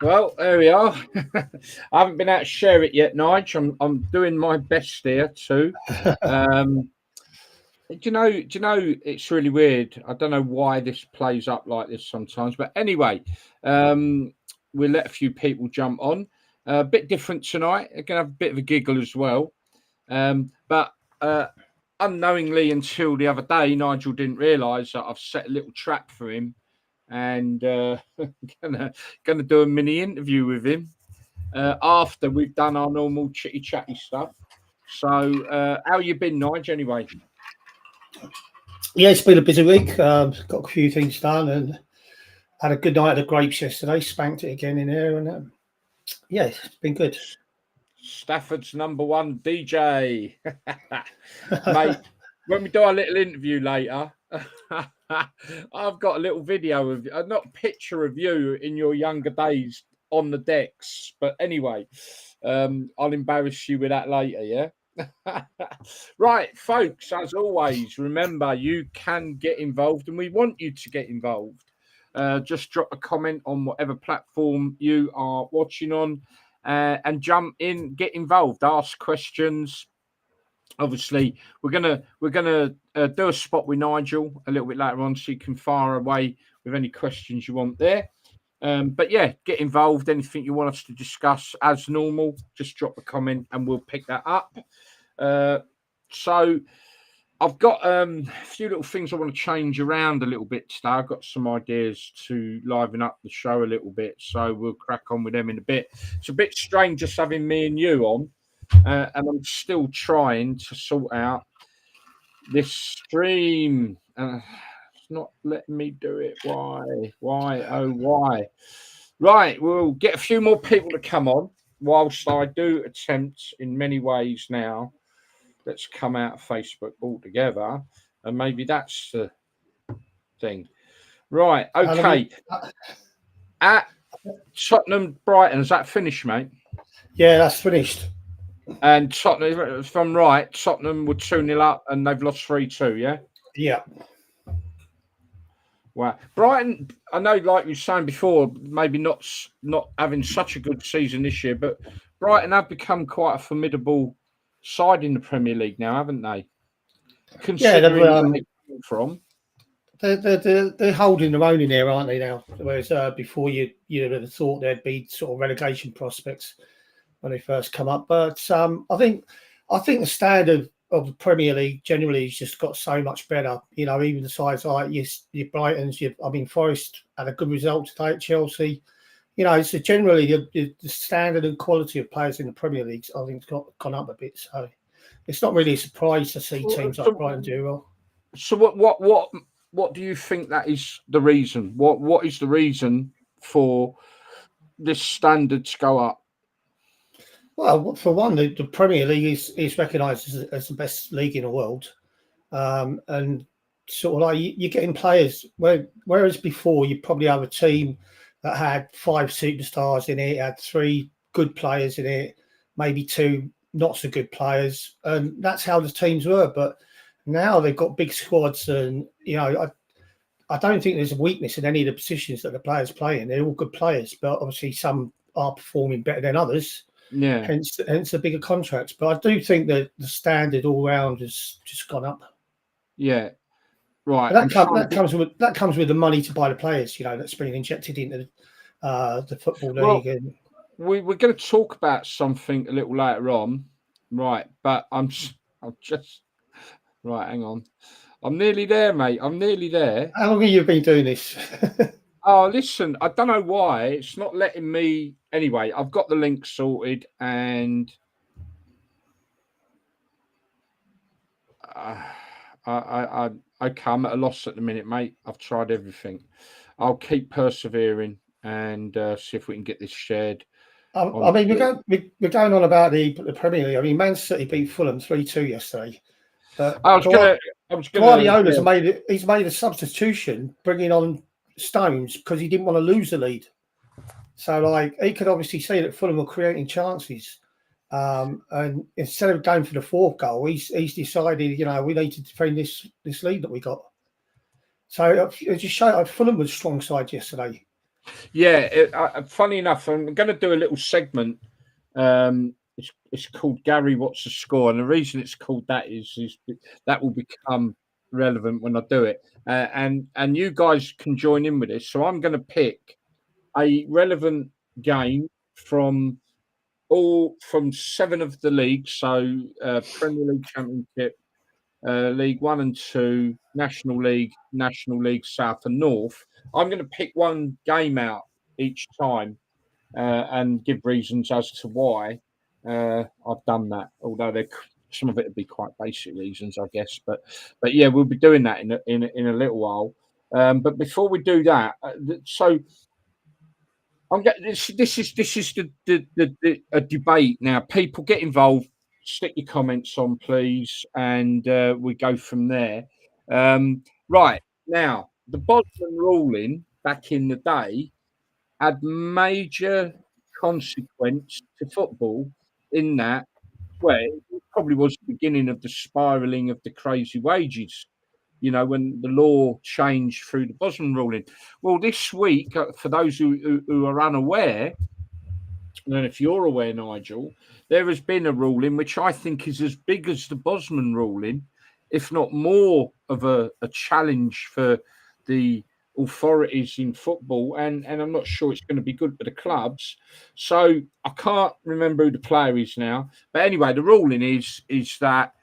Well, there we are. I haven't been out to share it yet, Nigel. I'm doing my best here too. Um, do you know? It's really weird. I don't know why this plays up like this sometimes, but anyway, um, we'll let a few people jump on. A bit different tonight. We're gonna have a bit of a giggle as well. But unknowingly, until the other day, Nigel didn't realise that I've set a little trap for him, and gonna do a mini interview with him after we've done our normal chitty chatty stuff. So, how you been, Nigel? Anyway, Yeah, it's been a busy week. Got a few things done and had a good night at the Grapes yesterday. Spanked it again in here, and yeah, it's been good. Stafford's number one DJ, mate. When we do our little interview later, I've got a little video of not a picture of you in your younger days on the decks. But anyway, I'll embarrass you with that later, yeah? Right, folks, as always, remember you can get involved and we want you to get involved. Just drop a comment on whatever platform you are watching on and jump in, get involved, ask questions. Obviously, we're gonna do a spot with Nigel a little bit later on, so you can fire away with any questions you want there. But yeah, get involved. Anything you want us to discuss, as normal, just drop a comment and we'll pick that up. So I've got a few little things I want to change around a little bit today. I've got some ideas to liven up the show a little bit, so we'll crack on with them in a bit. It's a bit strange just having me and you on. And I'm still trying to sort out this stream. It's not letting me do it. Why? Why? Oh, why? Right, we'll get a few more people to come on whilst I do attempt in many ways now. Let's come out of Facebook altogether. And maybe that's the thing. Right, okay. At Tottenham Brighton, is that finished, mate? Yeah, that's finished. And Tottenham, if I'm right, Tottenham were 2-0 up and they've lost 3-2, yeah? Yeah. Wow. Brighton, I know, like you were saying before, maybe not having such a good season this year, but Brighton have become quite a formidable side in the Premier League now, haven't they? Considering where they came from. They're holding their own in there, aren't they now? Whereas before you'd have thought there'd be sort of relegation prospects when they first come up. But I think the standard of the Premier League generally has just got so much better. You know, even the sides like your Brightons, Forest had a good result today at Chelsea. You know, so generally the standard and quality of players in the Premier League, I think, has gone up a bit. So it's not really a surprise to see teams like Brighton do well. So what do you think that is the reason? What is the reason for this standard to go up? Well, for one, the Premier League is recognised as the best league in the world, and sort of like you're getting players. Whereas before, you probably have a team that had 5 superstars in it, had 3 good players in it, maybe 2 not so good players, and that's how the teams were. But now they've got big squads, and I don't think there's a weakness in any of the positions that the players play in. They're all good players, but obviously some are performing better than others. Yeah. Hence the bigger contracts. But I do think that the standard all round has just gone up. Yeah. Right. That comes with the money to buy the players, that's been injected into the football league. And we're going to talk about something a little later on. Right. But I'm just right, hang on. I'm nearly there, mate. I'm nearly there. How long have you been doing this? Oh, listen, I don't know why. It's not letting me. Anyway, I've got the link sorted and I come at a loss at the minute, mate. I've tried everything. I'll keep persevering and see if we can get this shared. I mean, we're going on about the Premier League. I mean, Man City beat Fulham 3-2 yesterday. But Guardiola's made a substitution, bringing on Stones because he didn't want to lose the lead. So, like, he could obviously see that Fulham were creating chances, and instead of going for the 4th goal, he's decided, we need to defend this lead that we got. So it just showed Fulham was a strong side yesterday. Yeah. Funny enough, I'm going to do a little segment. It's called Gary, What's the Score? And the reason it's called that is that will become relevant when I do it. And you guys can join in with this. So I'm going to pick a relevant game from 7 of the leagues. So Premier League, Championship, League 1 and 2, National League South and North. I'm going to pick one game out each time and give reasons as to why I've done that. Although some of it would be quite basic reasons, I guess. But yeah, we'll be doing that in a little while. But before we do that, so I'm getting this is a debate now. People get involved. Stick your comments on, please, and we go from there. Right now, the Bosman ruling back in the day had major consequence to football in that, well, it probably was the beginning of the spiraling of the crazy wages, when the law changed through the Bosman ruling. Well, this week, for those who are unaware, and if you're aware, Nigel, there has been a ruling which I think is as big as the Bosman ruling, if not more of a challenge for the authorities in football, and I'm not sure it's going to be good for the clubs. So I can't remember who the player is now, but anyway, the ruling is that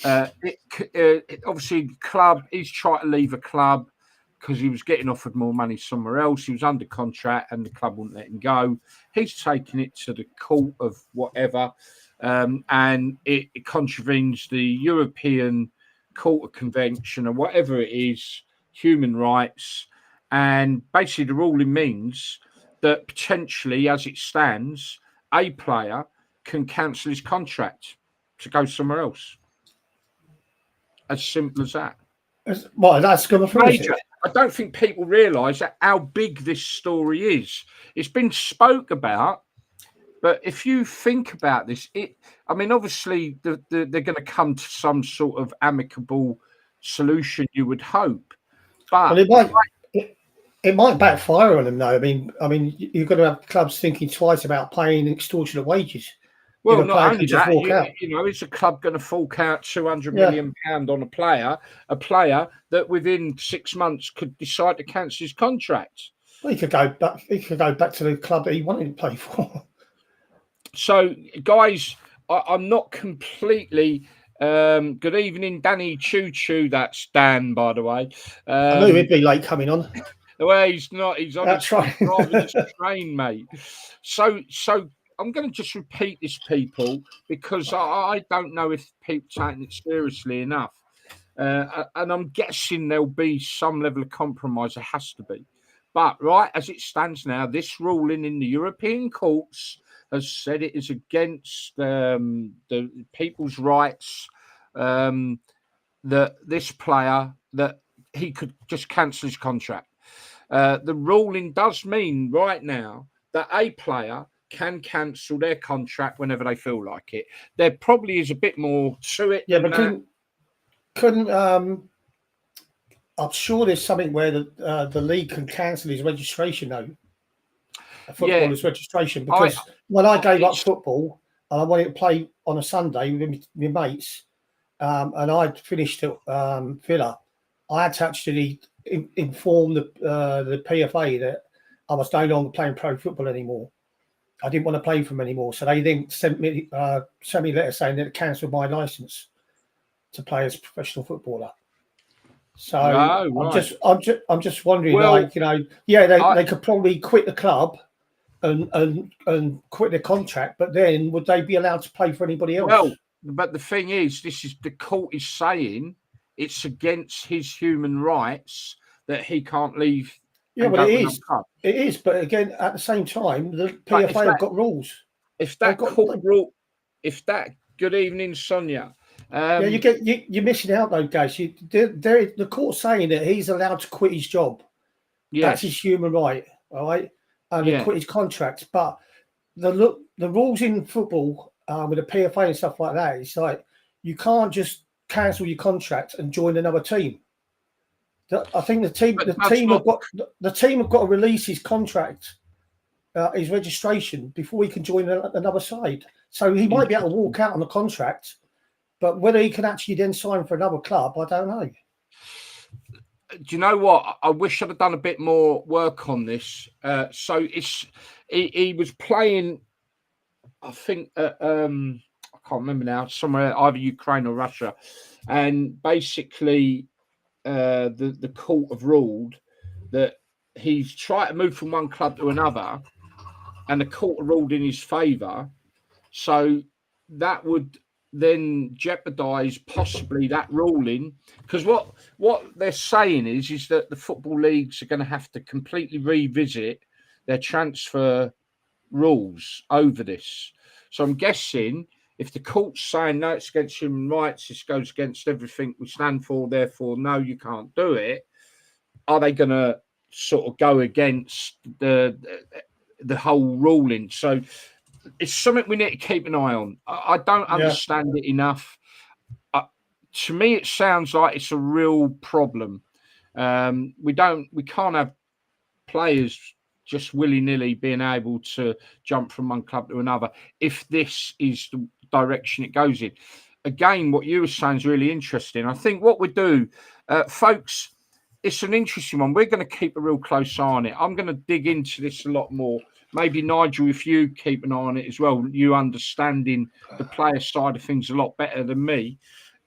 obviously the club, he's trying to leave a club because he was getting offered more money somewhere else. He was under contract and the club wouldn't let him go. He's taken it to the court of whatever, and it contravenes the European Court of Convention or whatever it is, human rights. And basically the ruling means that potentially, as it stands, a player can cancel his contract to go somewhere else. As simple as that. Well, that's going to Major. I don't think people realise how big this story is. It's been spoke about, but if you think about this, obviously they're going to come to some sort of amicable solution, you would hope. But it might backfire on them, though. I mean, you've got to have clubs thinking twice about paying extortionate wages. Well, not only that, is a club going to fork out £200 million on a player that within 6 months could decide to cancel his contract? Well, he could go back to the club that he wanted to play for. So, guys, I'm not completely. Good evening, Danny Choo Choo. That's Dan, by the way. I knew he'd be late coming on. Well, he's not. He's on driving his train, mate. So I'm going to just repeat this, people, because I don't know if people taking it seriously enough. And I'm guessing there'll be some level of compromise. There has to be. But right as it stands now, this ruling in the European courts has said it is against the people's rights that this player, that he could just cancel his contract. The ruling does mean right now that a player can cancel their contract whenever they feel like it. There probably is a bit more to it. Yeah, but couldn't I'm sure there's something where the league can cancel his registration, though. A footballer's registration, because when I gave up football and I wanted to play on a Sunday with my mates, and I'd finished at Villa, I had to actually inform the PFA that I was no longer playing pro football anymore. I didn't want to play for them anymore, so they then sent me a letter saying that it cancelled my license to play as a professional footballer. So I'm just wondering, they could probably quit the club and quit the contract, but then would they be allowed to play for anybody else? Well, but the thing is, the court is saying it's against his human rights that he can't leave. Yeah, but it is. It is, but again, at the same time, the PFA have got rules. Good evening, Sonia. You're missing out though, guys. The court's saying that he's allowed to quit his job. Yes. That's his human right, all right, and quit his contract. But the rules in football with the PFA and stuff like that, it's like you can't just cancel your contract and join another team. I think the team have got to release his contract, his registration before he can join another side. So he might be able to walk out on the contract, but whether he can actually then sign for another club, I don't know. Do you know what? I wish I'd have done a bit more work on this. So he was playing, I think, I can't remember now, somewhere either Ukraine or Russia, and basically the court have ruled that he's tried to move from one club to another, and the court ruled in his favour. So that would then jeopardise possibly that ruling, because what they're saying is that the football leagues are going to have to completely revisit their transfer rules over this. So I'm guessing if the court's saying no, it's against human rights, this goes against everything we stand for, therefore no, you can't do it, are they going to sort of go against the whole ruling? So it's something we need to keep an eye on. I don't understand it enough. To me, it sounds like it's a real problem. We can't have players just willy-nilly being able to jump from one club to another if this is the direction it goes in. Again, what you were saying is really interesting. I think what we do, folks, it's an interesting one. We're going to keep a real close eye on it. I'm going to dig into this a lot more. Maybe, Nigel, if you keep an eye on it as well, you understanding the player side of things a lot better than me.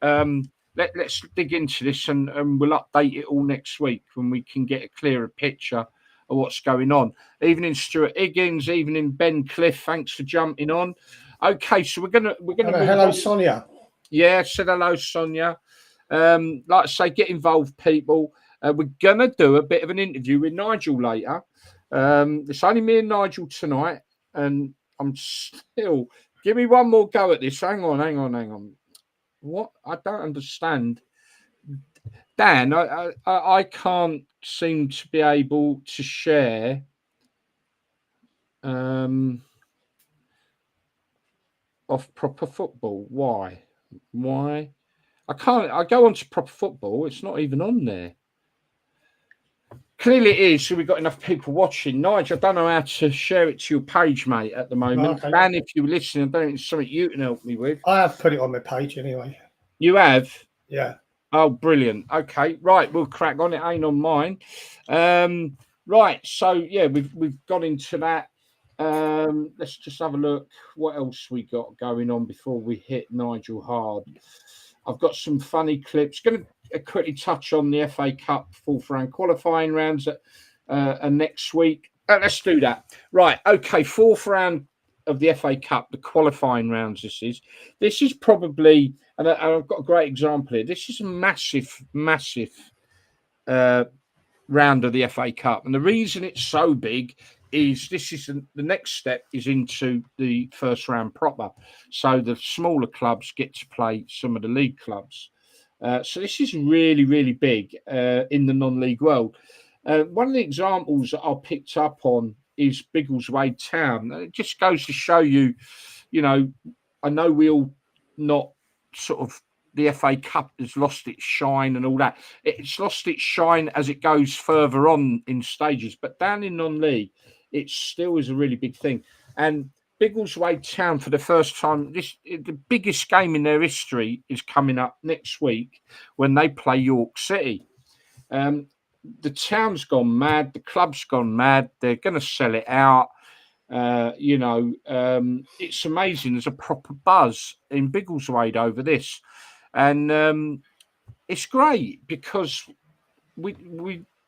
Let's dig into this and we'll update it all next week when we can get a clearer picture of what's going on. Evening, Stuart Higgins. Evening, Ben Cliff. Thanks for jumping on. Okay, so we're gonna hello, Sonia. Yeah, said hello, Sonia. Like I say, get involved, people. We're gonna do a bit of an interview with Nigel later. It's only me and Nigel tonight, and I'm still. Give me one more go at this. Hang on. What? I don't understand. Dan, I can't seem to be able to share. Of proper football. Why? I can't. I go on to proper football. It's not even on there. Clearly it is, so we've got enough people watching. Nigel, I don't know how to share it to your page, mate, at the moment. Okay. Dan, if you're listening, I don't think it's something you can help me with. I have put it on my page anyway. You have? Yeah. Oh, brilliant. Okay, right, we'll crack on. It ain't on mine. Right, so, yeah, we've got into that. Let's just have a look. What else we got going on before we hit Nigel hard? I've got some funny clips. Going to quickly touch on the FA Cup fourth round qualifying rounds next week. Let's do that. Right. Okay. Fourth round of the FA Cup, the qualifying rounds. This is probably, and I've got a great example here. This is a massive round of the FA Cup, and the reason it's so big is this is the next step is into the first round proper. So the smaller clubs get to play some of the league clubs. So this is really, really big in the non-league world. One of the examples that I picked up on is Biggleswade Town. It just goes to show you, I know we all not sort of the FA Cup has lost its shine and all that. It's lost its shine as it goes further on in stages. But down in non-league, it still is a really big thing. And Biggleswade Town, for the first time, the biggest game in their history is coming up next week when they play York City. The town's gone mad. The club's gone mad. They're going to sell it out. It's amazing. There's a proper buzz in Biggleswade over this. And it's great because we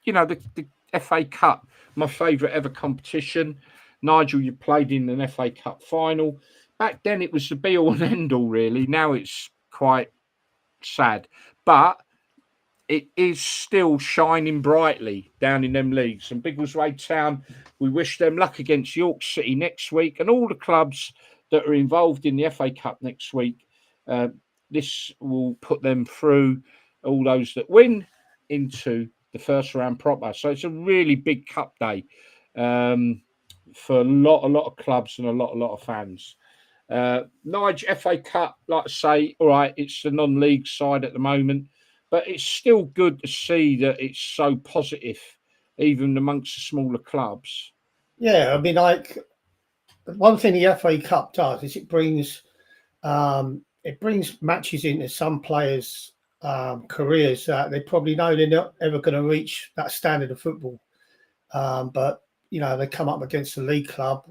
the FA Cup, my favourite ever competition. Nigel, you played in an FA Cup final. Back then, it was the be-all and end-all, really. Now it's quite sad. But it is still shining brightly down in them leagues. And Biggleswade Town, we wish them luck against York City next week. And all the clubs that are involved in the FA Cup next week, this will put them through, all those that win, into the first round proper. So it's a really big cup day for a lot of clubs and a lot of fans. Nigel, FA Cup, like I say, all right, it's the non-league side at the moment. but it's still good to see that it's so positive, even amongst the smaller clubs. Yeah, I mean, like one thing the FA Cup does is it brings matches into some players' careers that they probably know they're not ever going to reach that standard of football. But they come up against a league club.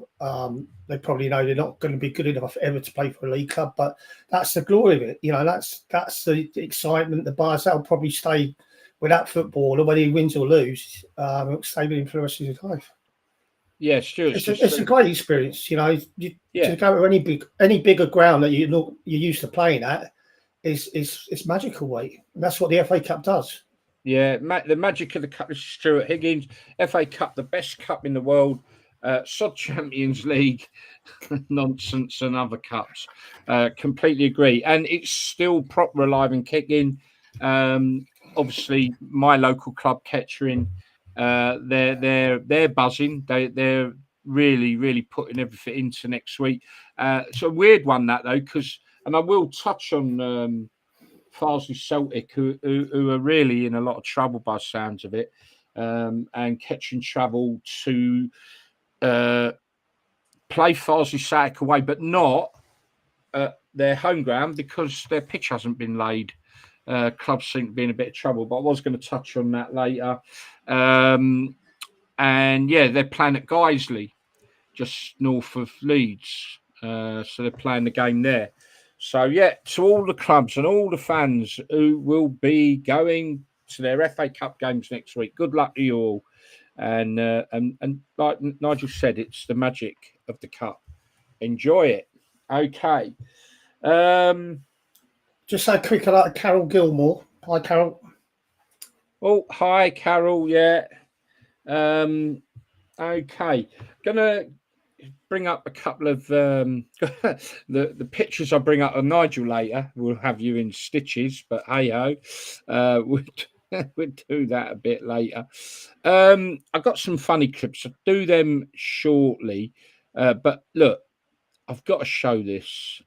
They probably know they're not going to be good enough ever to play for a league club. But that's the glory of it. That's the excitement. The buyers that'll probably stay with that footballer, whether he wins or loses. It'll stay with him for the rest of his life. Yeah, Stuart. It's a great experience. To go to any bigger ground that you're used to playing at is magical, mate. And that's what the FA Cup does. Yeah, the magic of the cup is Stuart Higgins. FA Cup, the best cup in the world. Sod Champions League nonsense and other cups. Completely agree. And it's still proper alive and kicking. Obviously, my local club, Kettering, they're buzzing. They're really putting everything into next week. It's a weird one that though, and I will touch on Farsley Celtic, who are really in a lot of trouble by sounds of it, and Kettering travel to play Farsley Celtic away, but not at their home ground because their pitch hasn't been laid. Clubs seem to be in a bit of trouble, but I was going to touch on that later. And yeah, they're playing at Guiseley, just north of Leeds. So they're playing the game there. So yeah, to all the clubs and all the fans who will be going to their FA Cup games next week, good luck to you all. And like Nigel said, it's the magic of the cup. Enjoy it. Okay. Just so quick about Carol Gilmore. Hi, Carol. Oh, hi, Carol. Yeah. Okay. Gonna bring up a couple of the pictures I bring up of Nigel later. We'll have you in stitches, but hey ho, we'll do that a bit later. I've got some funny clips. I'll do them shortly, but look, I've got to show this.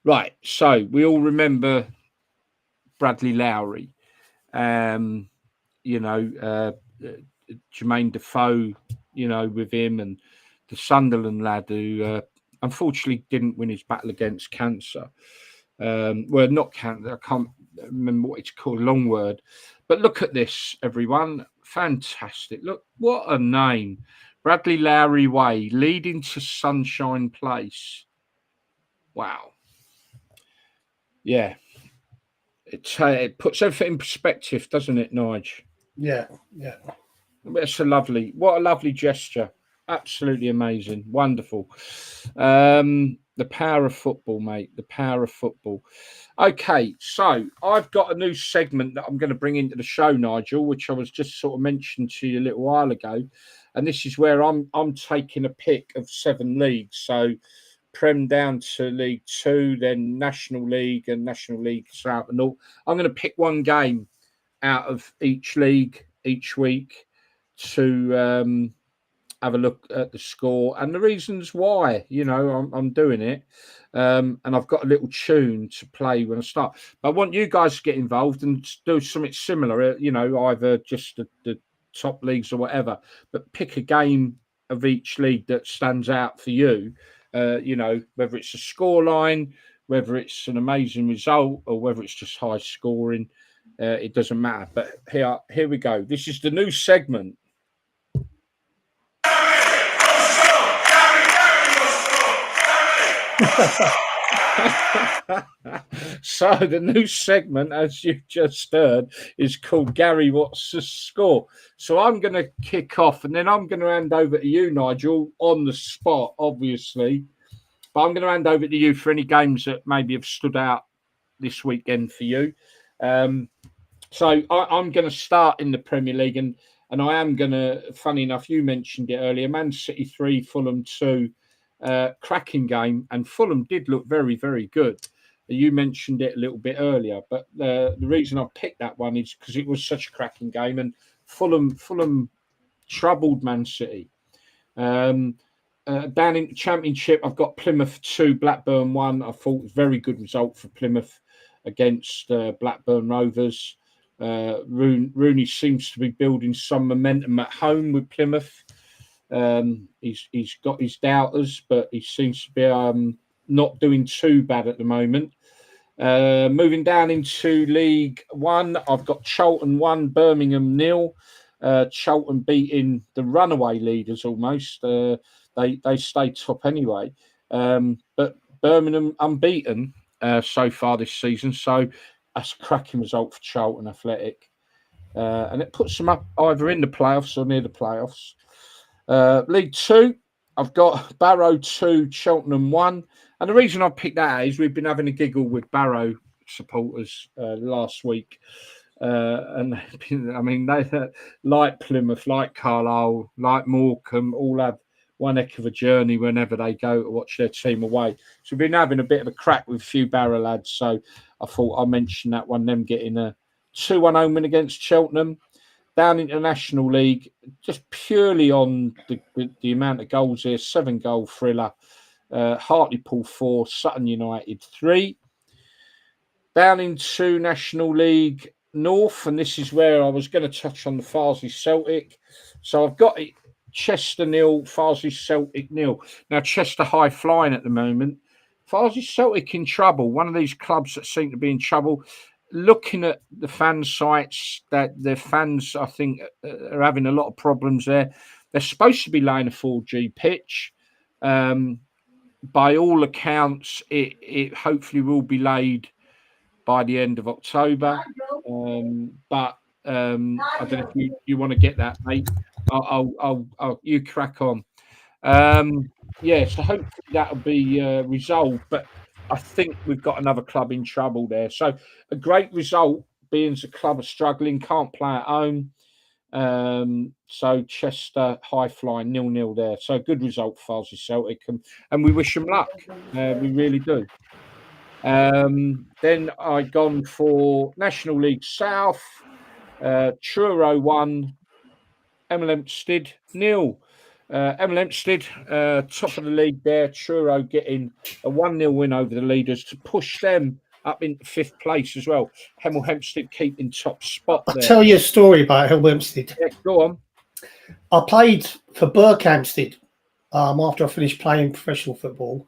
Right, so we all remember Bradley Lowry. Jermaine Defoe, with him, and the Sunderland lad who unfortunately didn't win his battle against cancer. Well, not cancer, I can't remember what it's called, long word. But look at this, everyone. Fantastic. Look, what a name. Bradley Lowry Way, leading to Sunshine Place. Wow. Yeah. It puts everything in perspective, doesn't it, Nige? Yeah. It's what a lovely gesture. Absolutely amazing. Wonderful. The power of football, mate. The power of football. Okay, so I've got a new segment that I'm going to bring into the show, Nigel, which I was just sort of mentioning to you a little while ago. And this is where I'm taking a pick of 7 leagues. So Prem down to League 2, then National League and National League throughout the North. I'm going to pick one game out of each league each week to have a look at the score and the reasons why, I'm doing it. And I've got a little tune to play when I start. But I want you guys to get involved and do something similar, either just the top leagues or whatever, but pick a game of each league that stands out for you, whether it's a scoreline, whether it's an amazing result, or whether it's just high scoring. It doesn't matter. But here we go. This is the new segment. So the new segment, as you just heard, is called Gary What's the Score? So I'm going to kick off, and then I'm going to hand over to you, Nigel, on the spot, obviously. But I'm going to hand over to you for any games that maybe have stood out this weekend for you. So I'm going to start in the Premier League, and I am going to, funny enough, you mentioned it earlier, Man City 3, Fulham 2, cracking game, and Fulham did look very, very good. You mentioned it a little bit earlier, but the reason I picked that one is because it was such a cracking game, and Fulham troubled Man City. Down in the Championship, I've got Plymouth 2, Blackburn 1. I thought it was a very good result for Plymouth. against Blackburn Rovers. Rooney seems to be building some momentum at home with Plymouth. He's got his doubters, but he seems to be not doing too bad at the moment. Moving down into League One, I've got Charlton 1, Birmingham 0. Charlton beating the runaway leaders almost. They stay top anyway. But Birmingham unbeaten so far this season. So that's a cracking result for Charlton Athletic. And it puts them up either in the playoffs or near the playoffs. League Two, I've got Barrow 2, Cheltenham 1. And the reason I picked that is we've been having a giggle with Barrow supporters last week. And I mean, they like Plymouth, like Carlisle, like Morecambe, all have one heck of a journey whenever they go to watch their team away. So we've been having a bit of a crack with a few Barrow lads. So I thought I'd mention that one, them getting a 2-1 home win against Cheltenham. Down into the National League, just purely on the amount of goals here, 7-goal thriller. Hartlepool 4, Sutton United 3. Down into National League North, and this is where I was going to touch on the Farsley Celtic. So I've got it, Chester 0, Farsley Celtic 0. Now Chester high flying at the moment. Farsley Celtic in trouble. One of these clubs that seem to be in trouble. Looking at the fan sites, that their fans, I think, are having a lot of problems there. They're supposed to be laying a 4G pitch. By all accounts, it hopefully will be laid by the end of October. But I don't know if you want to get that, mate. I'll you crack on. So hopefully that'll be resolved. But I think we've got another club in trouble there. So a great result, being the club are struggling, can't play at home. So Chester high flying 0-0 there. So a good result for Farsley Celtic, and we wish them luck. We really do. Then I gone for National League South, Truro 1, Hemel Hempstead 0. Hemel Hempstead, top of the league there. Truro getting a 1-0 win over the leaders to push them up into 5th place as well. Hemel Hempstead keeping top spot there. I'll tell you a story about Hemel Hempstead. Yeah, go on. I played for Berkhamsted after I finished playing professional football.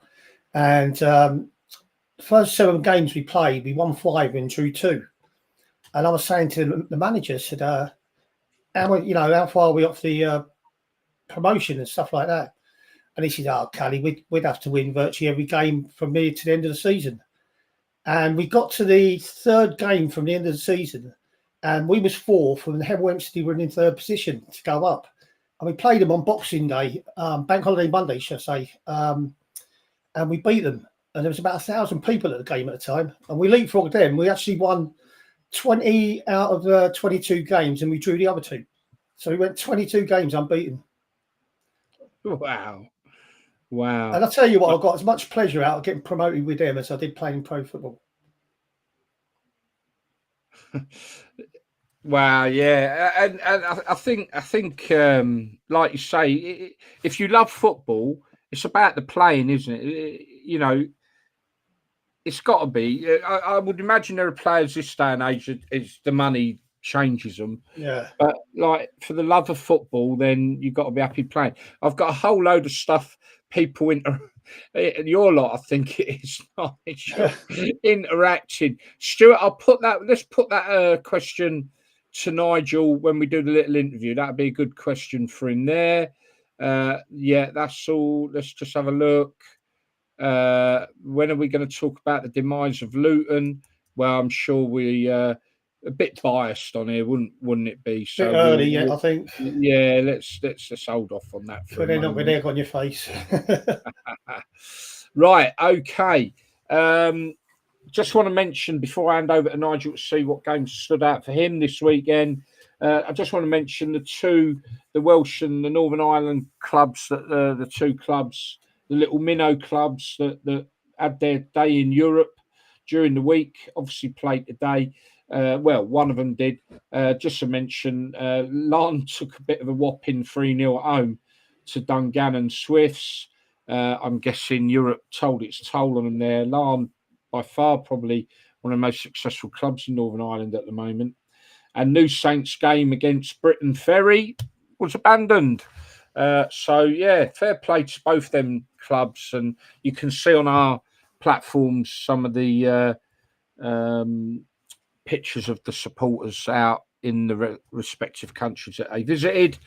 And the first 7 games we played, we won 5 and drew 2. And I was saying to the manager, I said, how far are we off the promotion and stuff like that? And he said, Callie, we'd have to win virtually every game from here to the end of the season. And we got to the 3rd game from the end of the season, and we was 4th, and Hemel Hempstead were in 3rd position to go up. And we played them on Boxing Day, Bank Holiday Monday, should I say, and we beat them. And there was about 1,000 people at the game at the time, and we leapfrogged them. We actually won 20 out of 22 games, and we drew the other 2. So we went 22 games unbeaten. Wow. And I'll tell you what, I got as much pleasure out of getting promoted with them as I did playing pro football. Wow, yeah. And I think like you say, if you love football, it's about the playing, isn't it? It's got to be. I would imagine there are players this day and age it's the money changes them. Yeah. But like for the love of football, then you've got to be happy playing. I've got a whole load of stuff people your lot, I think it is interacting. Stuart, let's put that question to Nigel when we do the little interview. That'd be a good question for him there. Yeah, that's all. Let's just have a look. When are we going to talk about the demise of Luton? Well, I'm sure we a bit biased on here, wouldn't it be? So early, I think. Yeah, let's hold off on that for a they're moment. not with egg on your face. Right, okay. Just want to mention before I hand over to Nigel to see what games stood out for him this weekend. I just want to mention the Welsh and the Northern Ireland clubs, the 2 clubs, the little minnow clubs that had their day in Europe during the week. Obviously played today. Well, one of them did. Just to mention, Larne took a bit of a whopping 3-0 at home to Dungannon Swifts. I'm guessing Europe told its toll on them there. Larne, by far, probably one of the most successful clubs in Northern Ireland at the moment. And New Saints' game against Britain Ferry was abandoned. So, yeah, fair play to both them clubs. And you can see on our platforms some of the pictures of the supporters out in the respective countries that they visited.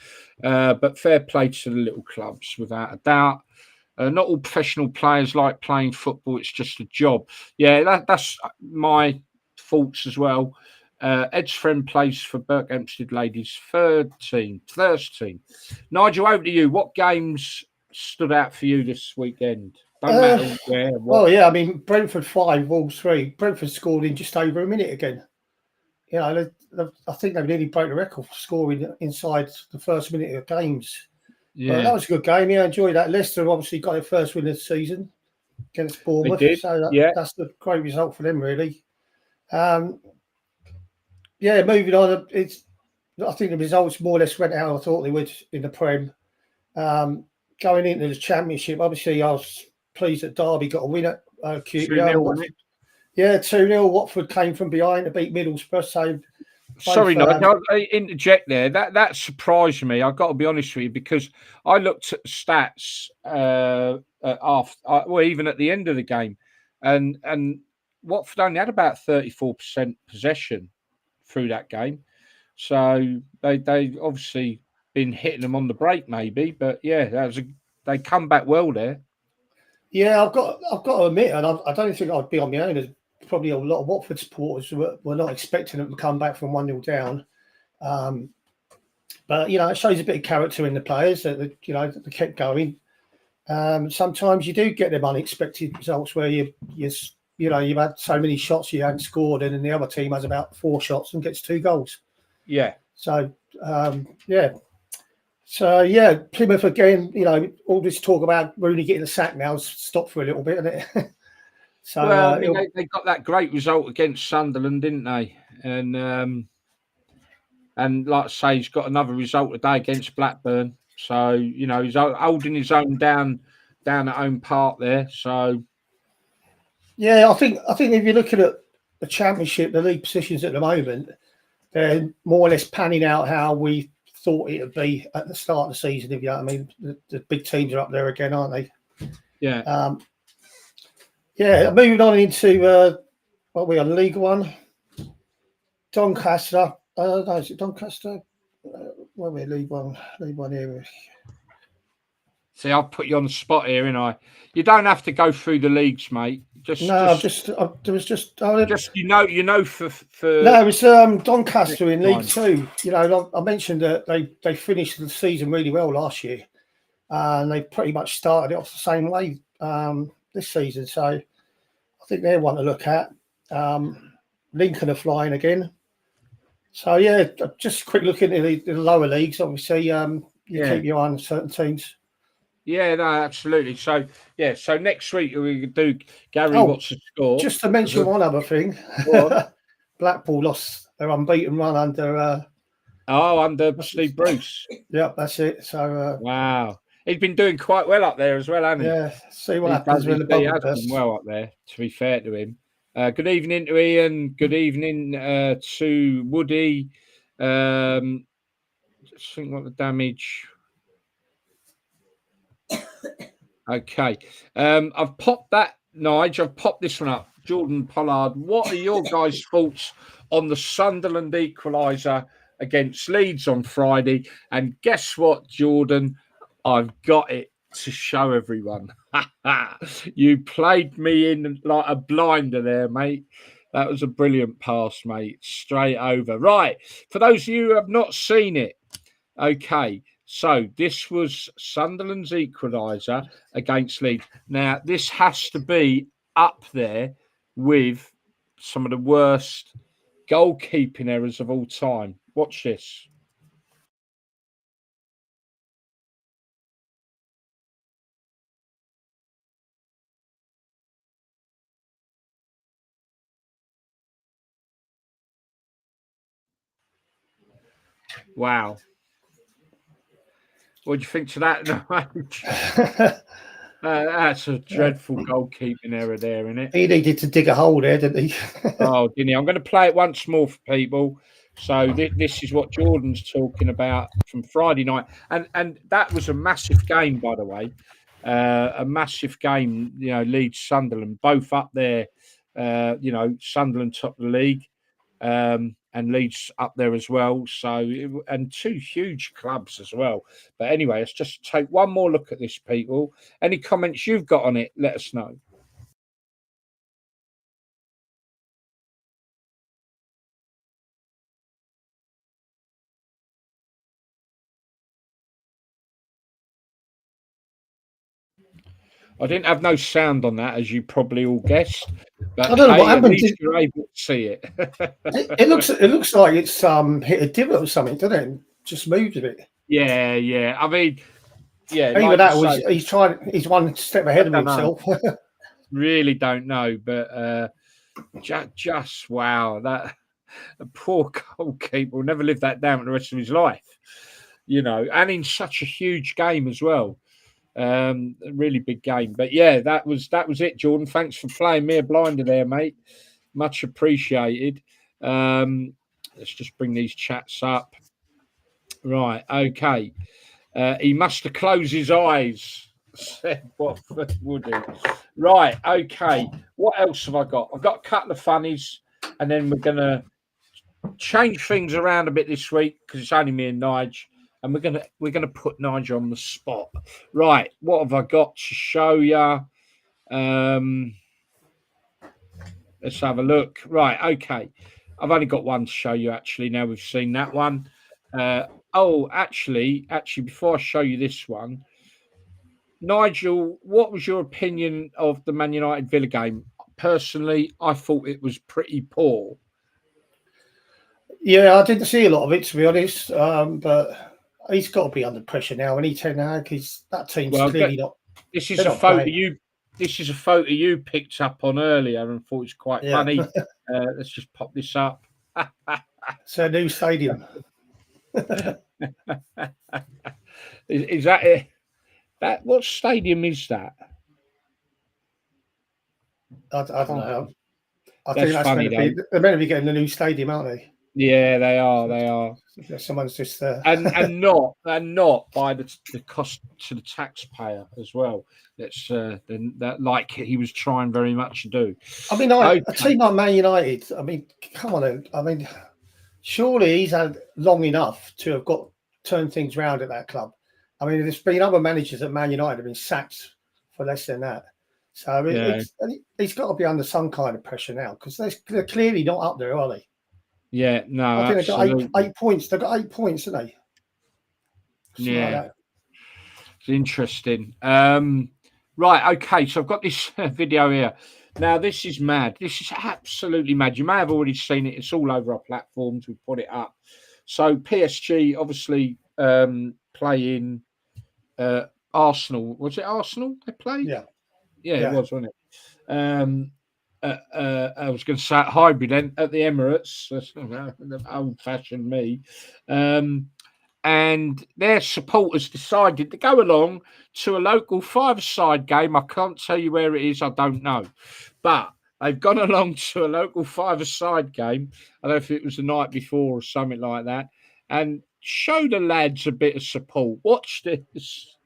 But fair play to the little clubs, without a doubt. Not all professional players like playing football. It's just a job. Yeah, that's my thoughts as well. Ed's friend plays for Berkhamsted Ladies' first team. Nigel, over to you. What games stood out for you this weekend? Don't matter where. What. Oh, yeah. I mean, Brentford 5, Wolves 3. Brentford scored in just over a minute again. You know, I think they've nearly broke the record for scoring inside the first minute of games. Yeah, but that was a good game. Yeah, I enjoyed that. Leicester obviously got their first win of the season against Bournemouth. they did. So Yeah, that's a great result for them, really. Yeah, moving on. I think the results more or less went how I thought they would in the Prem. Going into the Championship, obviously I was pleased that Derby got a win at QPR. Yeah, 2-0. Watford came from behind to beat Middlesbrough. So sorry, Nigel, I interject there. That surprised me. I've got to be honest with you, because I looked at the stats after, even at the end of the game, and Watford only had about 34% possession through that game. So they obviously been hitting them on the break, maybe. But yeah, they come back well there. Yeah, I've got to admit, and I don't think I'd be on my own. There's probably a lot of Watford supporters were not expecting them to come back from 1-0 down. But it shows a bit of character in the players that they kept going. Sometimes you do get them unexpected results where you've had so many shots you hadn't scored, and then the other team has about 4 shots and gets 2 goals. Yeah. So So Plymouth again. All this talk about Rooney getting the sack now has stopped for a little bit, isn't it? So they got that great result against Sunderland, didn't they? And like I say, he's got another result today against Blackburn. So he's holding his own down at home park there. So I think if you're looking at the Championship, the league positions at the moment, they're more or less panning out how we thought it would be at the start of the season. If you know what I mean, the big teams are up there again, aren't they? Yeah. Moving on into what we on League One. Doncaster. No, is it Doncaster? Where are we? League One here. See, I'll put you on the spot here, and you don't have to go through the leagues, mate. For no, it was Doncaster in League Two. I mentioned that they finished the season really well last year, and they pretty much started it off the same way this season. So I think they're one to look at. Lincoln are flying again. So just a quick look into the lower leagues. Obviously, keep your eye on certain teams. Yeah, no, absolutely. So next week we could do Gary. What's the score? Just to mention one other thing, Blackpool lost their unbeaten run under. Under Steve Bruce. Yep, that's it. So wow, he's been doing quite well up there as well, hasn't he? Yeah, see what happens when the bubble bursts. He has done well up there. To be fair to him. Good evening to Ian. Good evening to Woody. Just think what the damage. Okay. I've popped that, Nigel. I've popped this one up. Jordan Pollard. What are your guys' thoughts on the Sunderland equaliser against Leeds on Friday? And guess what, Jordan? I've got it to show everyone. You played me in like a blinder there, mate. That was a brilliant pass, mate. Straight over. Right. For those of you who have not seen it, okay. So this was Sunderland's equaliser against Leeds. Now, this has to be up there with some of the worst goalkeeping errors of all time. Watch this. Wow. What do you think to that? That's a dreadful goalkeeping error there, isn't it? He needed to dig a hole there, didn't he? Oh, didn't he? I'm going to play it once more for people. So this is what Jordan's talking about from Friday night, and that was a massive game, by the way, a massive game. You know, Leeds Sunderland both up there. You know, Sunderland top of the league, and Leeds up there as well. So and two huge clubs as well. But anyway, let's just take one more look at this, people. Any comments you've got on it? Let us know. I didn't have no sound on that, as you probably all guessed. But I don't know what happened. At least you're able to see it. It looks like it's hit a divot or something, doesn't it? Just moved a bit. Yeah, yeah. I mean, yeah. Even like that you was say, he's one step ahead of himself. really don't know, but just wow, that a poor goalkeeper will never live that down for the rest of his life. You know, and in such a huge game as well. A really big game. But yeah, that was it, Jordan. Thanks for playing me a blinder there, mate. Much appreciated. Let's just bring these chats up. Right, okay. He must have closed his eyes, said Watford would he. Right, okay. What else have I got? I've got a couple of funnies, and then we're gonna change things around a bit this week because it's only me and Nige. And we're gonna put Nigel on the spot. Right, what have I got to show you? Let's have a look. Right, okay. I've only got one to show you actually. Now we've seen that one. Actually, before I show you this one, Nigel, what was your opinion of the Man United Villa game? Personally, I thought it was pretty poor. Yeah, I didn't see a lot of it, to be honest. But he's got to be under pressure now. And Ten Hag, that team's clearly not. This is a photo playing. This is a photo you picked up on earlier and thought it was quite funny. Let's just pop this up. It's a new stadium. Is that it? That what stadium is that? I don't know. I think that's funny, they're meant to be getting the new stadium, aren't they? Yeah, they are. They are. Someone's just and not by the cost to the taxpayer as well. That's that like he was trying very much to do. I mean, a team like Man United. I mean, come on. I mean, surely he's had long enough to have turned things around at that club. I mean, there's been other managers at Man United have been sacked for less than that. So he's got to be under some kind of pressure now because they're clearly not up there, are they? Yeah, no. I think they've got 8 points. They've got 8 points, haven't they? Yeah, like it's interesting. Right, okay. So I've got this video here. Now this is mad. This is absolutely mad. You may have already seen it. It's all over our platforms. We put it up. So PSG obviously playing Arsenal. Was it Arsenal they played? Yeah, it was, wasn't it? I was going to say hybrid at the Emirates. Old-fashioned me. And their supporters decided to go along to a local five-a-side game. I can't tell you where it is. I don't know. But they've gone along to a local five-a-side game. I don't know if it was the night before or something like that. And show the lads a bit of support. Watch this.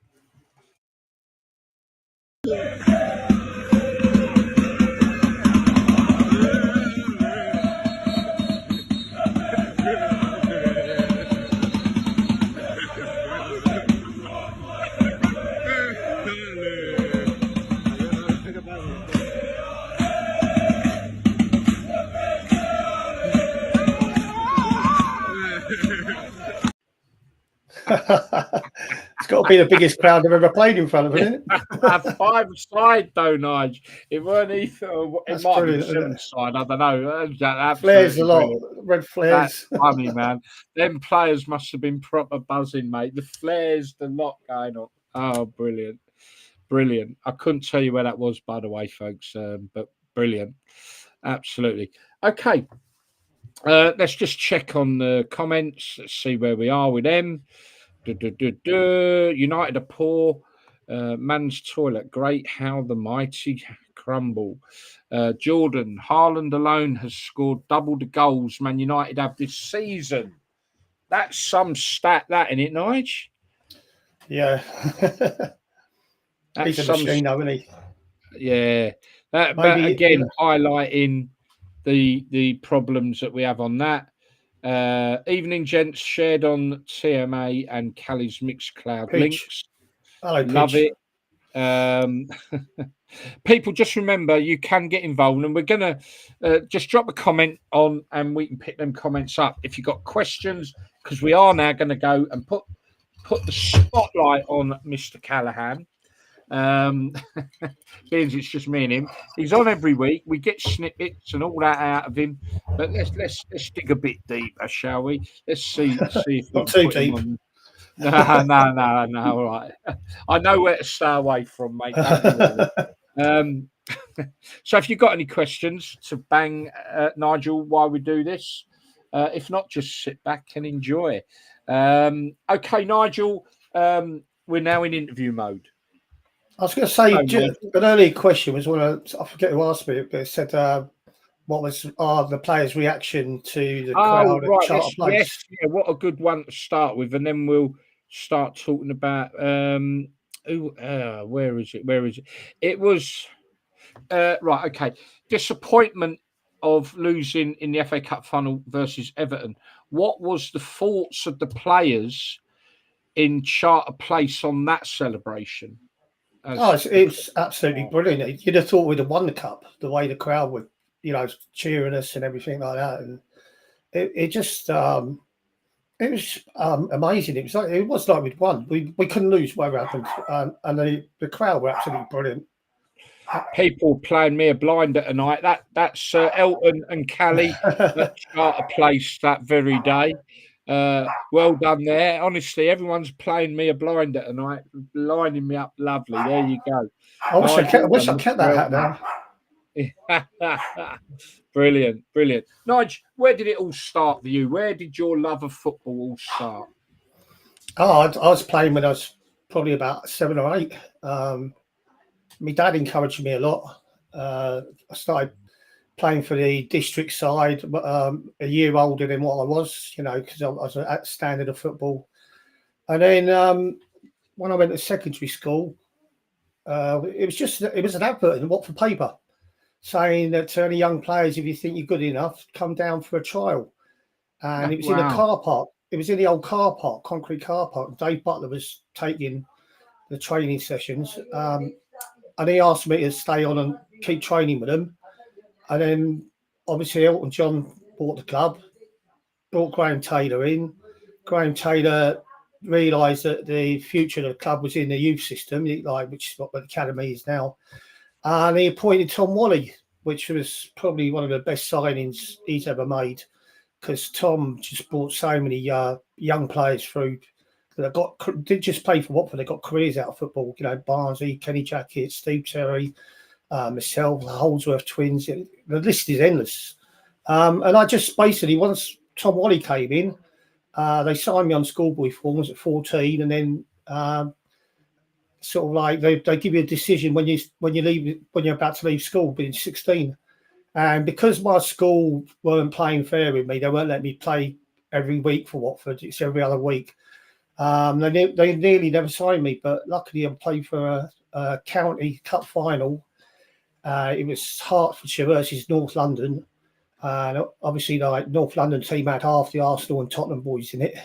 It's got to be the biggest crowd I've ever played in front of, isn't it? Five-side though, Nige. It weren't either. It might be seven-side. I don't know. Flares a lot. Red flares. That's funny, man. Them players must have been proper buzzing, mate. The flares, the lot going on. Oh, brilliant. Brilliant. I couldn't tell you where that was, by the way, folks, but brilliant. Absolutely. Okay. Let's just check on the comments. Let's see where we are with them. United are poor. Man's toilet, great how the mighty crumble. Jordan, Haaland alone has scored double the goals Man United have this season. That's some stat, that, isn't it, Nige? Yeah. That's He's a some, machine, though, isn't he? yeah. But Maybe again, highlighting the problems that we have on that. Evening, gents, shared on TMA and Callie's Mixcloud Peach. links. Hello, Love Peach. it. People, just remember you can get involved, and we're gonna just drop a comment on, and we can pick them comments up if you've got questions, because we are now going to go and put the spotlight on Mr. Callahan. Being it's just me and him, he's on every week. We get snippets and all that out of him, but let's dig a bit deeper, shall we? Let's see if we Not can too put him deep. on. No. All right, I know where to stay away from, mate. Don't you worry. So, if you've got any questions to bang Nigel while we do this, if not, just sit back and enjoy. Okay, Nigel, we're now in interview mode. I was going to say, an earlier question was I forget who asked me, but it said, what was the players' reaction to the crowd at Charter Place? Yes, yeah, what a good one to start with, and then we'll start talking about where is it? It was right. Okay, disappointment of losing in the FA Cup final versus Everton. What was the thoughts of the players in Charter Place on that celebration? It was absolutely brilliant. You'd have thought we'd have won the cup, the way the crowd were, cheering us and everything like that. And it just, it was amazing. It was like we'd won. We couldn't lose whatever happened. And the crowd were absolutely brilliant. People playing me a blinder tonight. That's Elton and Callie at Charter Place that very day. Well done there. Honestly, everyone's playing me a blinder tonight, lining me up lovely. There you go. I wish I kept that hat now. Brilliant. Nige, where did it all start for you? Where did your love of football all start? I was playing when I was probably about 7 or 8. My dad encouraged me a lot. I started playing for the district side a year older than what I was, because I was at standard of football. And then when I went to secondary school, it was an advert in Watford paper saying that to any young players, if you think you're good enough, come down for a trial. And it was in a car park. It was in the old car park, concrete car park. Dave Butler was taking the training sessions. And he asked me to stay on and keep training with him. And then, obviously, Elton John bought the club, brought Graham Taylor in. Graham Taylor realised that the future of the club was in the youth system, which is what the academy is now. And he appointed Tom Wally, which was probably one of the best signings he's ever made, because Tom just brought so many young players through that didn't just play for Watford, they got careers out of football. Barnsley, Kenny Jackett, Steve Terry, myself, the Holdsworth twins. The list is endless. And I just basically, once Tom Wally came in, they signed me on schoolboy forms at 14, and then sort of like they give you a decision when you're about to leave school, being 16. And because my school weren't playing fair with me, they weren't letting me play every week for Watford. It's every other week. They nearly never signed me, but luckily I played for a county cup final. It was Hertfordshire versus North London. Obviously, the North London team had half the Arsenal and Tottenham boys in it.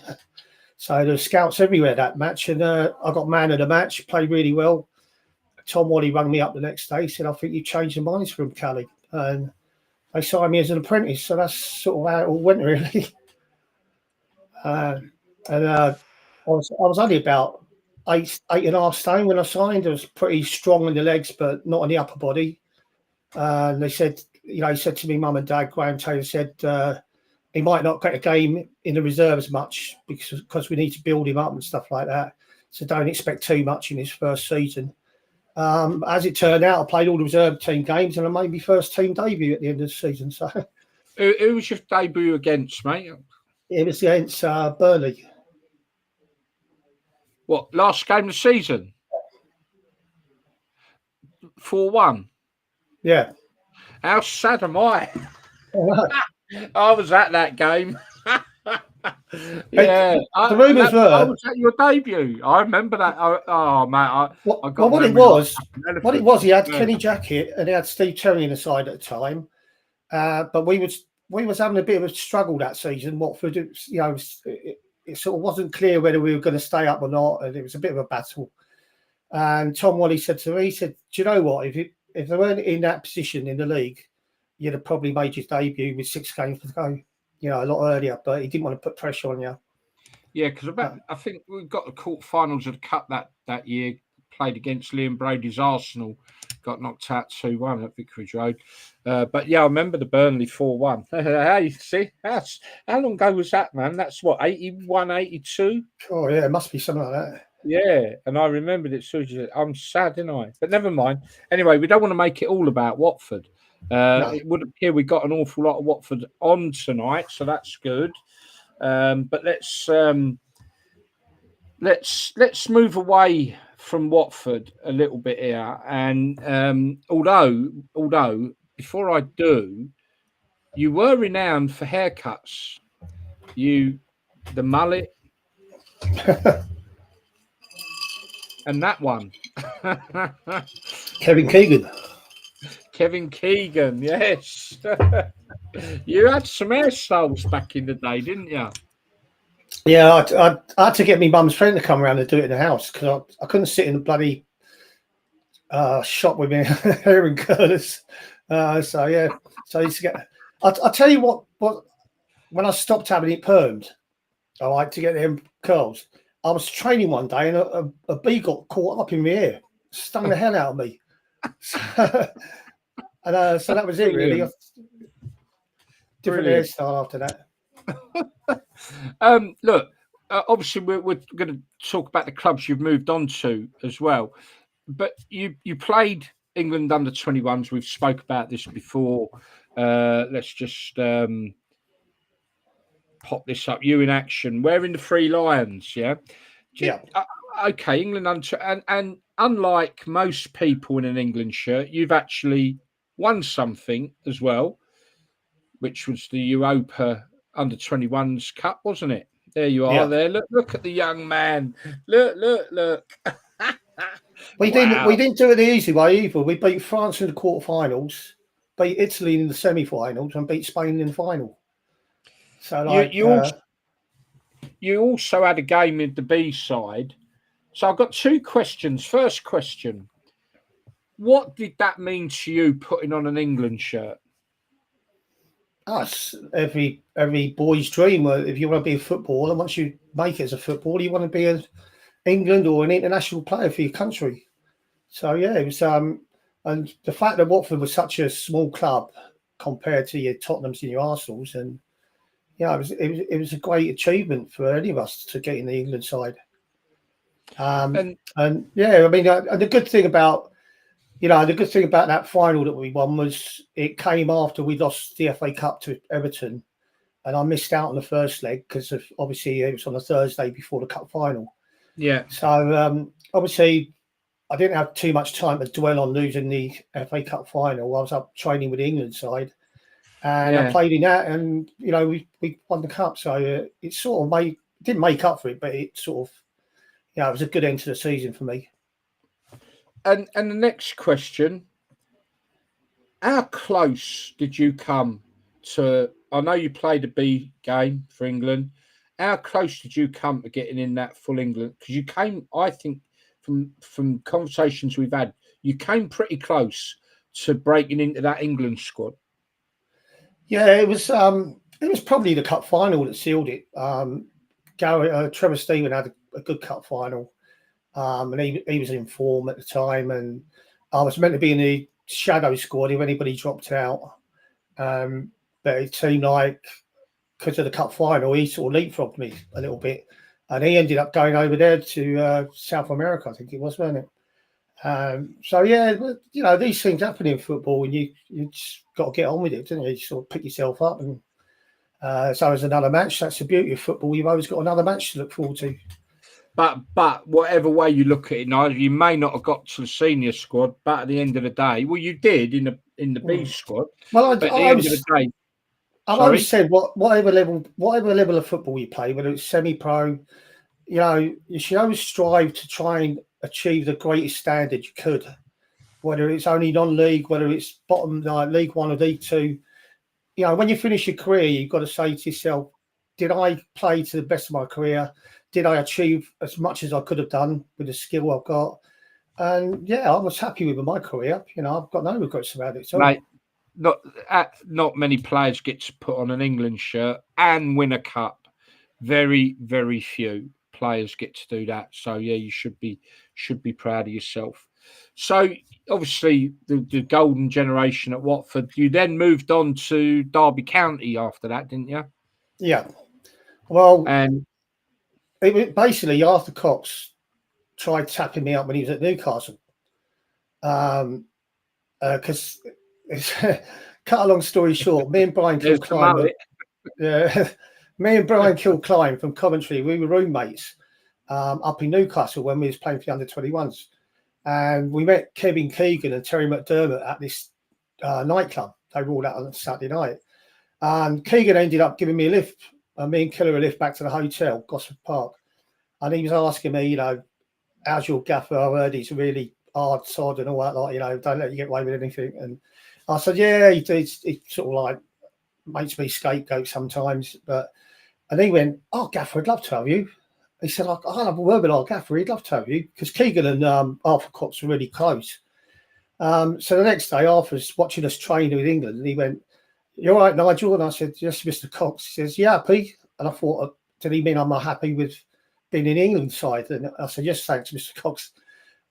So there were scouts everywhere that match, and I got man of the match, played really well. Tom Wally rang me up the next day, said, I think you changed your minds for him, Callie. And they signed me as an apprentice, so that's sort of how it all went, really. I was only about 8.5 stone when I signed. I was pretty strong in the legs, but not in the upper body. And they said, he said to me, Mum and Dad, Graham Taylor said he might not get a game in the reserves much because we need to build him up and stuff like that. So don't expect too much in his first season. As it turned out, I played all the reserve team games and I made my first team debut at the end of the season. So, who was your debut against, mate? It was against Burnley. What, last game of the season? 4-1. Yeah. How sad am I? Oh, I was at that game. Hey, Yeah, the rumours I were was at your debut. I remember that. Oh man, I got what it memory like was. an What it elephant. was, he had Yeah. Kenny Jackett and he had Steve Terry in the side at the time. But we was having a bit of a struggle that season. Watford, it sort of wasn't clear whether we were going to stay up or not, and it was a bit of a battle. And Tom Wally said to me, he said, "Do you know what? If they weren't in that position in the league, you'd have probably made your debut with 6 games to go, a lot earlier." But he didn't want to put pressure on you. Yeah, because I think we got the quarterfinals of the cup that year. Played against Liam Brady's Arsenal, got knocked out 2-1 at Vicarage Road. But yeah, I remember the Burnley 4-1. Hey, see, how long ago was that, man? That's what, 81, 82? Oh yeah, it must be something like that. Yeah, and I remembered it. So I'm sad, didn't I? But never mind. Anyway, we don't want to make it all about Watford. No. It would appear we got an awful lot of Watford on tonight, so that's good. But let's move away from Watford a little bit here. And although before I do, you were renowned for haircuts. The mullet, and that one. Kevin Keegan. Kevin Keegan, yes. You had some hairstyles back in the day, didn't you? Yeah, I had to get my mum's friend to come around and do it in the house because I couldn't sit in the bloody shop with my hair and curlers. So yeah, so I used to get. I'll tell you what. When I stopped having it permed, I like to get them curls. I was training one day and a bee got caught up in my ear, stung the hell out of me. So that was it, really. Different hairstyle after that. Look, obviously we're going to talk about the clubs you've moved on to as well, but you played England under 21s. We've spoke about this before. Let's just pop this up. You in action, wearing the Three Lions, yeah. Okay, England under, and unlike most people in an England shirt, you've actually won something as well, which was the Europa under 21s Cup, wasn't it? There you are. Yeah. There. Look at the young man. Look. We didn't do it the easy way either. We beat France in the quarterfinals, beat Italy in the semi-finals, and beat Spain in the final. So like you also had a game in the B side. So I've got 2 questions. First question: what did that mean to you putting on an England shirt? Us, every boy's dream. If you want to be a footballer, once you make it as a footballer, you want to be an England or an international player for your country. So yeah, it was. And the fact that Watford was such a small club compared to your Tottenhams and your Arsenals, and it was a great achievement for any of us to get in the England side. And yeah, I mean, and the good thing about that final that we won was it came after we lost the FA Cup to Everton, and I missed out on the first leg because obviously it was on a Thursday before the cup final. Yeah. So obviously I didn't have too much time to dwell on losing the FA Cup final. I was up training with the England side, and I played in that, and we won the cup. So it sort of didn't make up for it, but it sort of it was a good end to the season for me. And the next question: how close did you come to? I know you played a B game for England. How close did you come to getting in that full England? Because you came, I think, from conversations we've had, you came pretty close to breaking into that England squad. Yeah, it was probably the cup final that sealed it. Trevor Stephen had a good cup final, and he was in form at the time, and I was meant to be in the shadow squad if anybody dropped out. But it seemed like because of the cup final, he sort of leapfrogged me a little bit, and he ended up going over there to South America, I think it was, wasn't it? So yeah, these things happen in football, and you just got to get on with it, don't you? You sort of pick yourself up, and so as another match. That's the beauty of football. You've always got another match to look forward to. But whatever way you look at it, Nigel, you may not have got to the senior squad, but at the end of the day, well, you did in the B squad. Well, But at the end of the day, I've always said whatever level of football you play, whether it's semi-pro, you should always strive to try and achieve the greatest standard you could. Whether it's only non-league, whether it's bottom like League One or League Two, when you finish your career, you've got to say to yourself, did I play to the best of my career? Did I achieve as much as I could have done with the skill I've got? And yeah, I was happy with my career. I've got no regrets about it. So, mate, not many players get to put on an England shirt and win a cup. Very, very few players get to do that. So yeah, you should be proud of yourself. So obviously the golden generation at Watford. You then moved on to Derby County after that, didn't you? Yeah. Well, and it basically Arthur Cox tried tapping me up when he was at Newcastle. Because cut a long story short, me and Brian Kilcline, me and Brian Kilcline from Coventry, we were roommates up in Newcastle when we was playing for the under-21s, and we met Kevin Keegan and Terry McDermott at this nightclub. They were all out on Saturday night, and Keegan ended up giving me a lift, and me and Killer a lift back to the hotel, Gosford Park, and he was asking me, how's your gaffer? I heard he's really hard sod and all that, don't let you get away with anything. And I said, yeah, he sort of like makes me scapegoat sometimes. And he went, oh, Gaffer, I'd love to have you. He said, I'll have a word with our Gaffer. He'd love to have you, because Keegan and Arthur Cox were really close. So the next day, Arthur's watching us train with England, and he went, you all right, Nigel? And I said, yes, Mr. Cox. He says, yeah, happy. And I thought, did he mean I'm not happy with being in England side? And I said, yes, thanks, Mr. Cox.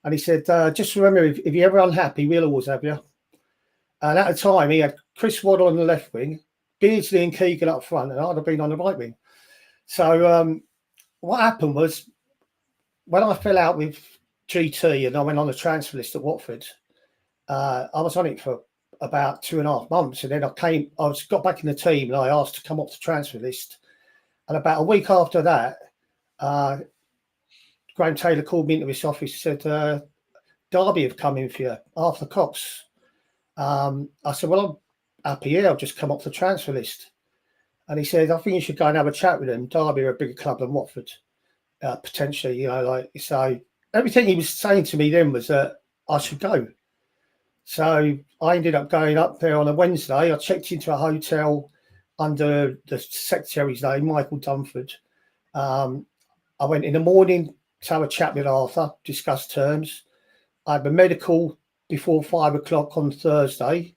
And he said, just remember, if you're ever unhappy, we'll always have you. And at the time, he had Chris Waddle on the left wing, Beardsley and Keegan up front, and I'd have been on the right wing. So what happened was, when I fell out with GT and I went on the transfer list at Watford, I was on it for about 2.5 months. And then I got back in the team and I asked to come off the transfer list. And about a week after that, Graham Taylor called me into his office and said, Derby have come in for you, Arthur Cox. I said, well, I'm happy here. I've just come off the transfer list. And he said, I think you should go and have a chat with them. Derby are a bigger club than Watford, potentially, so everything he was saying to me then was that I should go. So I ended up going up there on a Wednesday. I checked into a hotel under the secretary's name, Michael Dunford. I went in the morning to have a chat with Arthur, discuss terms. I had a medical before 5 o'clock on Thursday.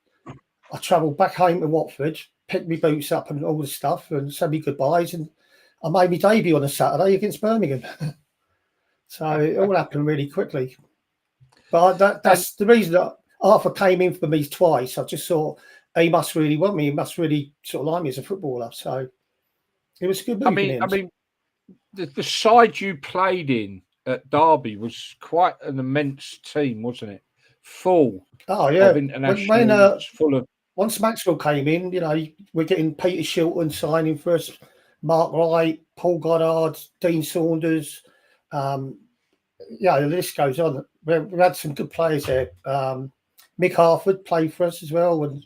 I travelled back home to Watford, picked my boots up and all the stuff, and said me goodbyes. And I made my debut on a Saturday against Birmingham. So it all happened really quickly. But that's the reason that Arthur came in for me twice. I just thought he must really want me. He must really sort of like me as a footballer. So it was a good move. I mean, the side you played in at Derby was quite an immense team, wasn't it? Full. Oh yeah. Of internationals, full of. Once Maxwell came in, we're getting Peter Shilton signing for us, Mark Wright, Paul Goddard, Dean Saunders. The list goes on. We had some good players there. Mick Harford played for us as well, and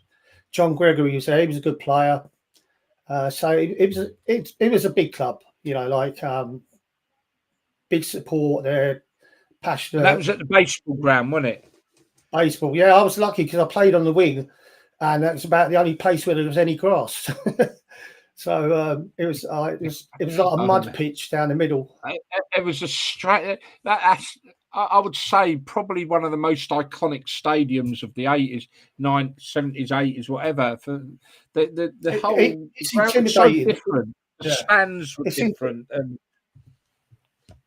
John Gregory was there. He was a good player. So it was a big club, big support there, passionate. And that was at the baseball ground, wasn't it? Baseball, yeah. I was lucky because I played on the wing, and that's about the only place where there was any grass. So it was like a mud pitch down the middle. It was a straight. I would say probably one of the most iconic stadiums of the 80s, 90s, 70s, 80s, whatever. For the whole it's ground was so different. The stands were different. And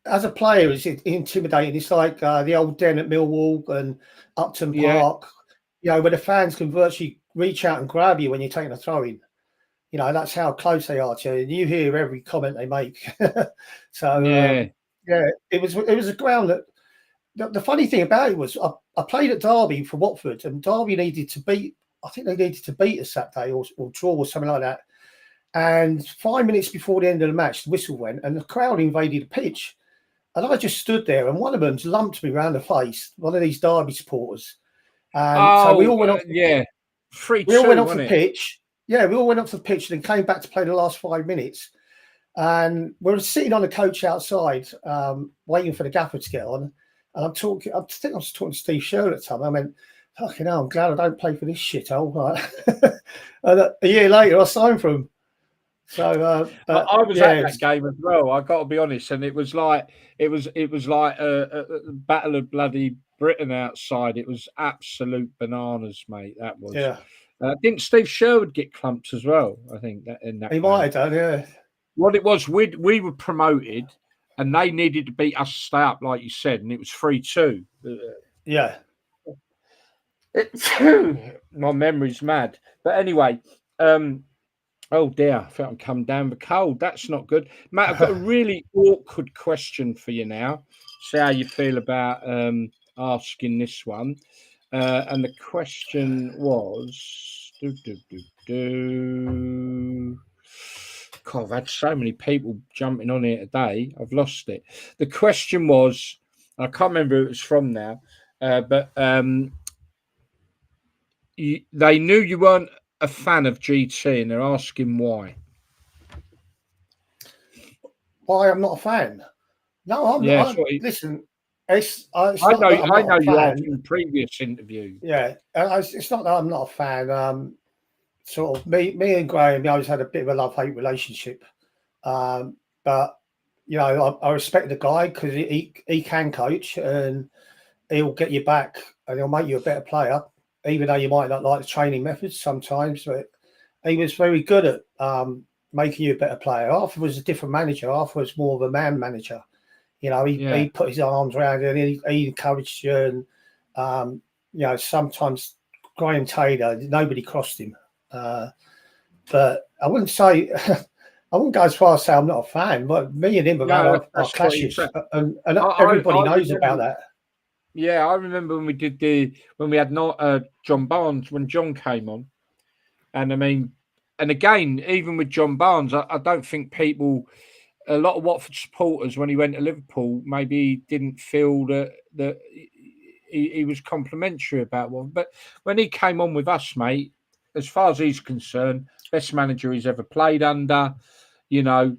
as a player, it's intimidating. It's like the old Den at Millwall and Upton Park, where the fans can virtually reach out and grab you when you're taking a throw in. That's how close they are to you. And you hear every comment they make. So it was a ground that. The funny thing about it was I played at Derby for Watford, and Derby needed to beat. I think they needed to beat us that day or draw or something like that. And 5 minutes before the end of the match, the whistle went, and the crowd invaded the pitch. And I just stood there, and one of them lumped me round the face, one of these Derby supporters. And so we Oh, all went off. yeah. We all went 3-2, off the wasn't it? pitch. Yeah, we all went off the pitch and then came back to play the last 5 minutes. And we were sitting on the coach outside, waiting for the gaffer to get on. And I'm talking. I think I was talking to Steve Sherwood at the time. I went, "Fucking hell, I'm glad I don't play for this shithole." Right? And a year later, I signed for him. So, I was at yeah, that game as well. I got to be honest, and it was like a battle of bloody Britain outside. It was absolute bananas, mate. That was. yeah, Didn't Steve Sherwood get clumped as well? I think that in that he game. might have done. Yeah, What it was, we were promoted, and they needed to beat us to stay up, like you said, and it was 3-2. yeah. My memory's mad, but anyway. Oh dear, I felt I'm come down with a cold. That's not good. Matt, I've got a really awkward question for you now. See how you feel about asking this one. And the question was God, I've had so many people jumping on here today. I've lost it. The question was, I can't remember who it was from now, but they knew you weren't a fan of GT and they're asking why. Why I'm not a fan? No, I'm Yeah, not. Listen, it's I not know. that I'm I not know a you are fan. from previous interview. Yeah, it's not that I'm not a fan. Sort of me and Graham, we always had a bit of a love-hate relationship. But I respect the guy because he can coach and he'll get you back and he'll make you a better player, even though you might not like the training methods sometimes. But he was very good at making you a better player. Arthur was a different manager. Arthur was more of a man manager. He put his arms around you and he encouraged you. And sometimes Graham Taylor, nobody crossed him. But I wouldn't say I wouldn't go as far as say I'm not a fan. But me and him have had our clashes, and everybody knows about that. Yeah, I remember when we had not John Barnes when John came on, and I mean, and again, even with John Barnes, I don't think a lot of Watford supporters, when he went to Liverpool, maybe didn't feel that he was complimentary about one. But when he came on with us, mate, as far as he's concerned, best manager he's ever played under. You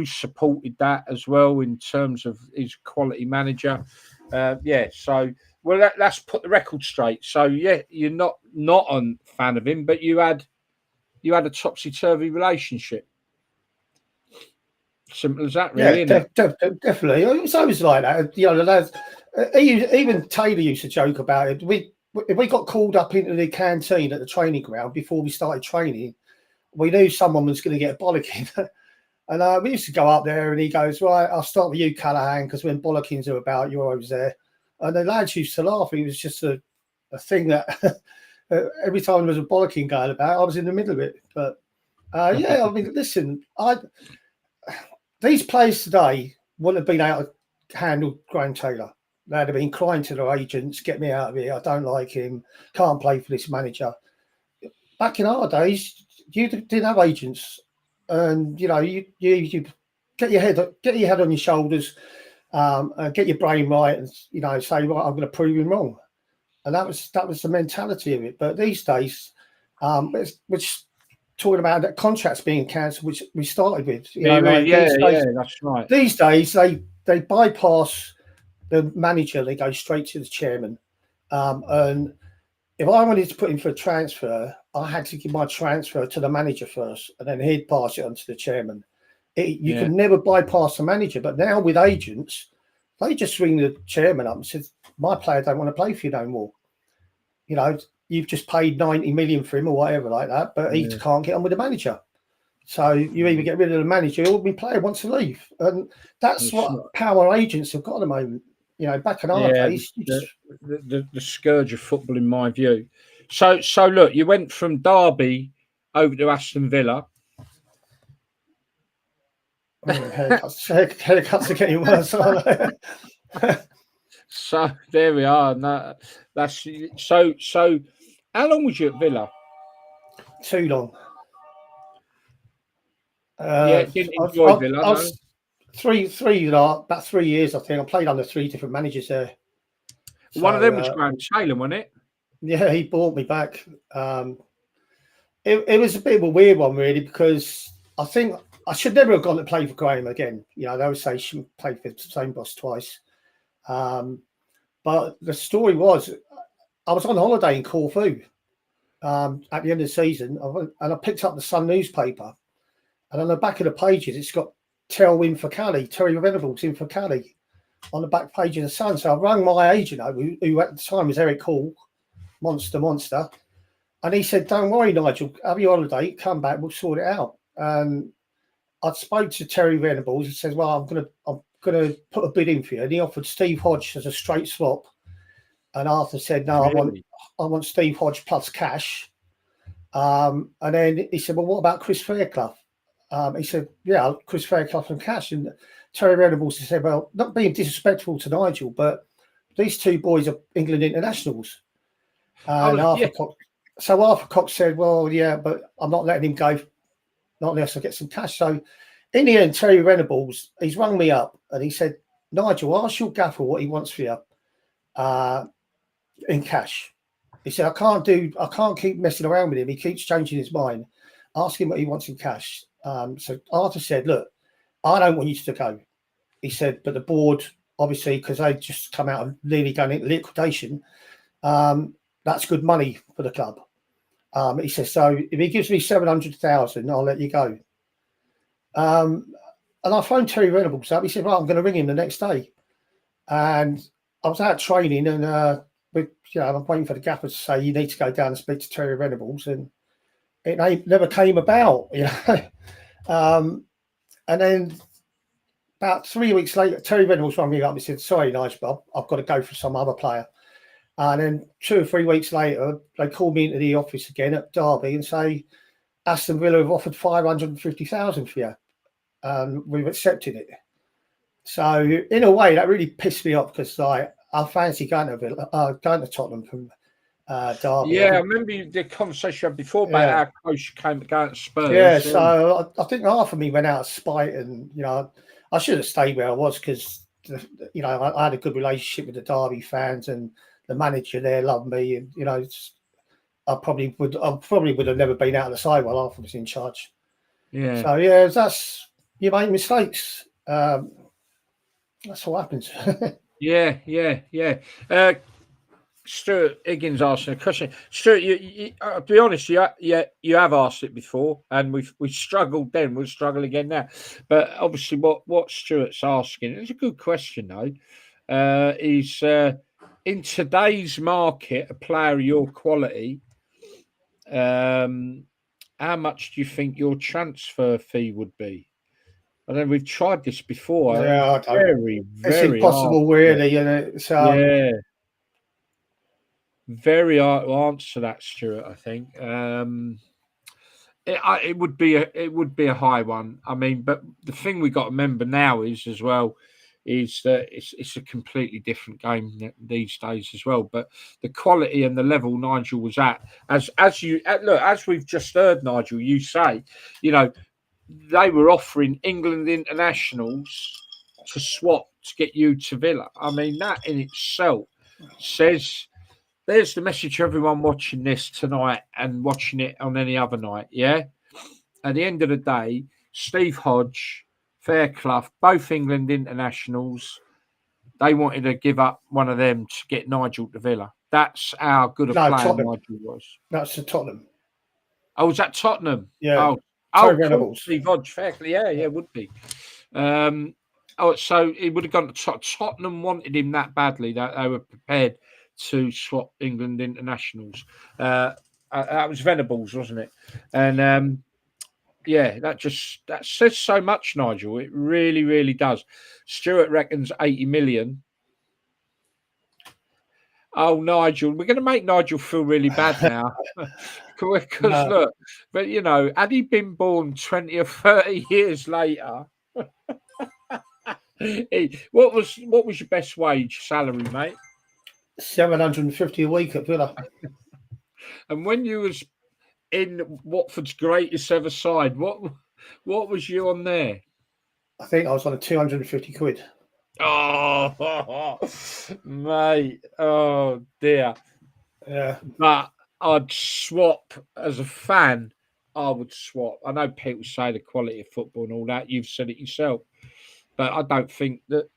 supported that as well in terms of his quality manager. So let's put the record straight. So yeah, you're not a fan of him, but you had a topsy-turvy relationship. Simple as that, really, isn't it? Definitely. It's always like that. The lads, even Taylor used to joke about it. We got called up into the canteen at the training ground before we started training. We knew someone was going to get a bollocking. And we used to go up there and he goes, right, I'll start with you, Callaghan, because when bollockings are about, you're always there. And the lads used to laugh. It was just a thing that every time there was a bollocking going about, I was in the middle of it. But I mean, listen, these players today wouldn't have been able to handle Graham Taylor. They'd have been crying to their agents, get me out of here. I don't like him. Can't play for this manager. Back in our days, you didn't have agents. And, you get your head on your shoulders, get your brain right and, say, right, I'm going to prove him wrong. And that was the mentality of it. But these days, which talking about that contracts being cancelled, which we started with. That's right. These days, they bypass the manager. They go straight to the chairman. And if I wanted to put in for a transfer, I had to give my transfer to the manager first, and then he'd pass it on to the chairman. You can never bypass the manager. But now with agents, they just ring the chairman up and said, my player don't want to play for you no more. You've just paid 90 million for him or whatever like that, but he can't get on with the manager. So you either get rid of the manager or the player wants to leave. And that's what power agents have got at the moment. Back in our days. The scourge of football, in my view. So look, you went from Derby over to Aston Villa. Haircuts are getting worse, aren't they? So there we are. No, that's so. How long was you at Villa? Too long. Didn't enjoy Villa. about 3 years, I think. I played under 3 different managers there. One of them So was Graham Taylor, wasn't it? yeah, he brought me back. It was a bit of a weird one, really, because I think I should never have gone to play for Graham again. You know, they would say she played for the same boss twice. But the story was, I was on holiday in Corfu at the end of the season, and I picked up the Sun newspaper, and on the back of the pages, it's got Terry Venables in for Cali on the back page of the Sun. So I rang my agent, who at the time was Eric Hall, Monster. And he said, "Don't worry, Nigel, have your holiday, come back, we'll sort it out." And I spoke to Terry Venables. He said, "Well, I'm gonna put a bid in for you." And he offered Steve Hodge as a straight swap. And Arthur said, "No, Really? I want Steve Hodge plus cash." And then he said, "Well, what about Chris Fairclough?" He said, "Yeah, Chris Fairclough and cash." And Terry Venables said, "Well, not being disrespectful to Nigel, but these two boys are England internationals." And Arthur Cox said, "Well, yeah, but I'm not letting him go, not unless I get some cash." So in the end, Terry Venables, he's rung me up and he said, "Nigel, ask your gaffer what he wants for you in cash." He said, I can't keep messing around with him. He keeps changing his mind. Ask him what he wants in cash." So Arthur said, "Look, I don't want you to go." He said, "But the board, obviously, because they just come out of nearly going into liquidation, that's good money for the club." He says, "So if he gives me 700,000, I'll let you go." And I phoned Terry Venables up. He said, "Right, I'm going to ring him the next day." And I was out training, and I'm waiting for the gaffer to say, "You need to go down and speak to Terry Venables," and it never came about, you know. And then about 3 weeks later, Terry Venables rang me up. He said, "Sorry, Nigel, I've got to go for some other player." And then 2 or 3 weeks later, they called me into the office again at Derby and say, "Aston Villa have offered 550,000 for you, and we've accepted it." So in a way, that really pissed me off because I fancy going to Tottenham from Derby. Yeah, I remember the conversation you had before about how close you came to going to Spurs. Yeah, so I think half of me went out of spite, and I should have stayed where I was because I had a good relationship with the Derby fans, and the manager there loved me, and I probably would have never been out of the side while Arthur was in charge. Yeah. So that's you make mistakes. That's what happens. Yeah. Stuart Higgins asking a question. Stuart, to be honest, you have asked it before, and we struggled then. We'll struggle again now. But obviously, what Stuart's asking, it's a good question though. Is in today's market, a player of your quality, how much do you think your transfer fee would be? I know we've tried this before. Yeah, It's very, it's very impossible, hard. really. It's Very hard to answer that, Stuart. I think it would be a high one. I mean, but the thing we got to remember now is that it's a completely different game these days as well. But the quality and the level Nigel was at, as we've just heard, Nigel, you say, they were offering England internationals to swap to get you to Villa. I mean, that in itself says. There's the message to everyone watching this tonight and watching it on any other night. Yeah. At the end of the day, Steve Hodge, Fairclough, both England internationals, they wanted to give up one of them to get Nigel to Villa. That's how good a player Tottenham. Nigel was. That's the Tottenham. Oh, was that Tottenham? Yeah. Cool. Steve Hodge, Fairclough. Yeah, would be. So he would have gone to Tottenham. Wanted him that badly that they were prepared to swap England internationals. That was Venables, wasn't it? And that says so much, Nigel. It really, really does. Stuart reckons 80 million. Oh, Nigel, we're going to make Nigel feel really bad now. Because look, but had he been born 20 or 30 years later, what was your best wage salary, mate? 750 a week at Villa. And when you was in Watford's greatest ever side, what was you on there? I think I was on a 250 quid. Oh, mate. Oh, dear. Yeah. But I'd swap as a fan. I would swap. I know people say the quality of football and all that. You've said it yourself. But I don't think that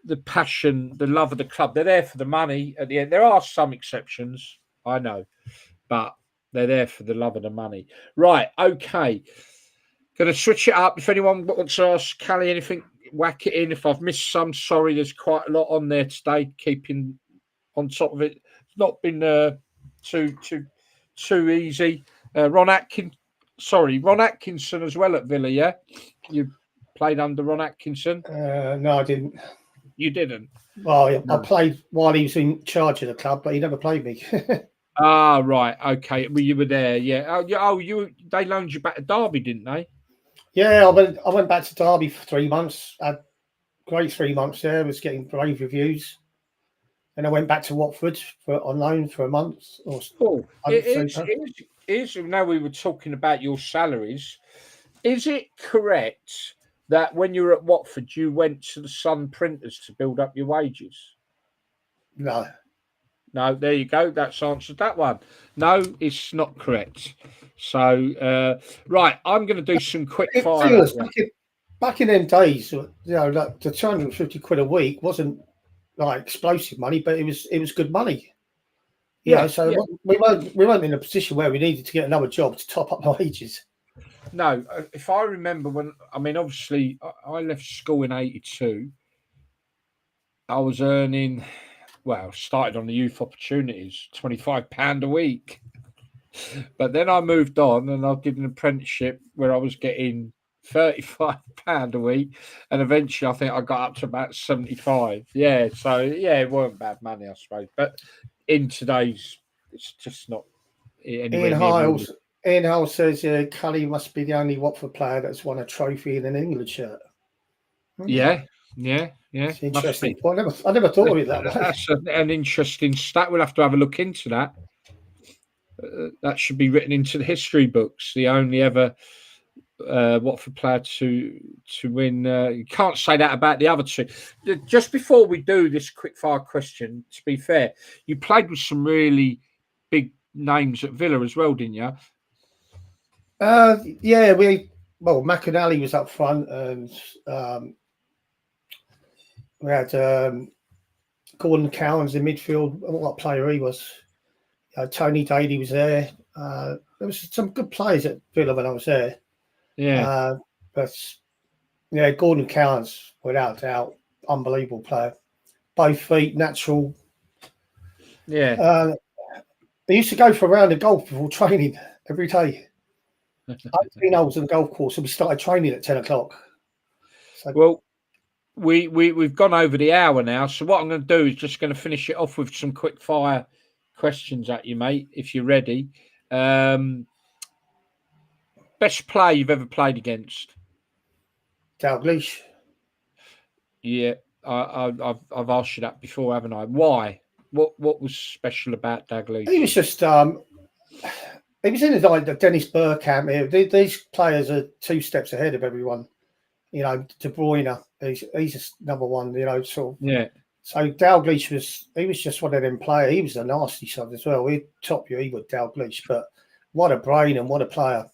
the passion, the love of the club, they're there for the money at the end. There are some exceptions, I know, but they're there for the love of the money. Right, okay. Going to switch it up. If anyone wants to ask Callie anything, whack it in. If I've missed some, sorry, there's quite a lot on there today, keeping on top of it. It's not been too easy. Ron Atkinson as well at Villa, yeah? You played under Ron Atkinson? No, I didn't. You didn't? Well, No. I played while he was in charge of the club, but he never played me. Ah, right. Okay. Well, you were there, yeah. They loaned you back to Derby, didn't they? Yeah, I went back to Derby for 3 months. Had great 3 months there. Was getting rave reviews. And I went back to Watford on loan for a month. Oh, now we were talking about your salaries. Is it correct that when you were at Watford, you went to the Sun printers to build up your wages? No. No, there you go. That's answered that one. No, it's not correct. So, right, I'm going to do some quick fire. Back in them days, like the 250 quid a week wasn't like explosive money, but it was good money. We weren't in a position where we needed to get another job to top up my wages. No, if I remember obviously I left school in 82. I was earning, started on the youth opportunities, £25 a week. But then I moved on and I did an apprenticeship where I was getting £35 a week. And eventually I think I got up to about 75. Yeah. So, yeah, it weren't bad money, I suppose. But in today's, it's just not anywhere near. Ian Hiles says Cully must be the only Watford player that's won a trophy in an England shirt. Yeah. It's interesting. Well, I never thought of it that way. That's an interesting stat. We'll have to have a look into that. That should be written into the history books. The only ever Watford player to win. You can't say that about the other two. Just before we do this quick fire question, to be fair, you played with some really big names at Villa as well, didn't you? Yeah, McAnally was up front, and we had Gordon Cowans in midfield. What player he was? Tony Daly was there. There was some good players at Villa when I was there. Yeah. But yeah, Gordon Cowans, without doubt, unbelievable player. Both feet, natural. Yeah. They used to go for a round of golf before training every day. 18 holes on the golf course, and we started training at 10 o'clock. So, well, we've gone over the hour now. So what I'm going to do is just going to finish it off with some quick fire questions at you, mate, if you're ready. Best player you've ever played against? Dalglish. Yeah, I've asked you that before, haven't I? Why? What was special about Dalglish? He was just he was in the Dennis Bergkamp here. These players are 2 steps ahead of everyone. De Bruyne, he's just number one. Sort of. Yeah. So Dalglish was just one of them players. He was a nasty side as well. He'd top you, he would Dalglish, but what a brain and what a player.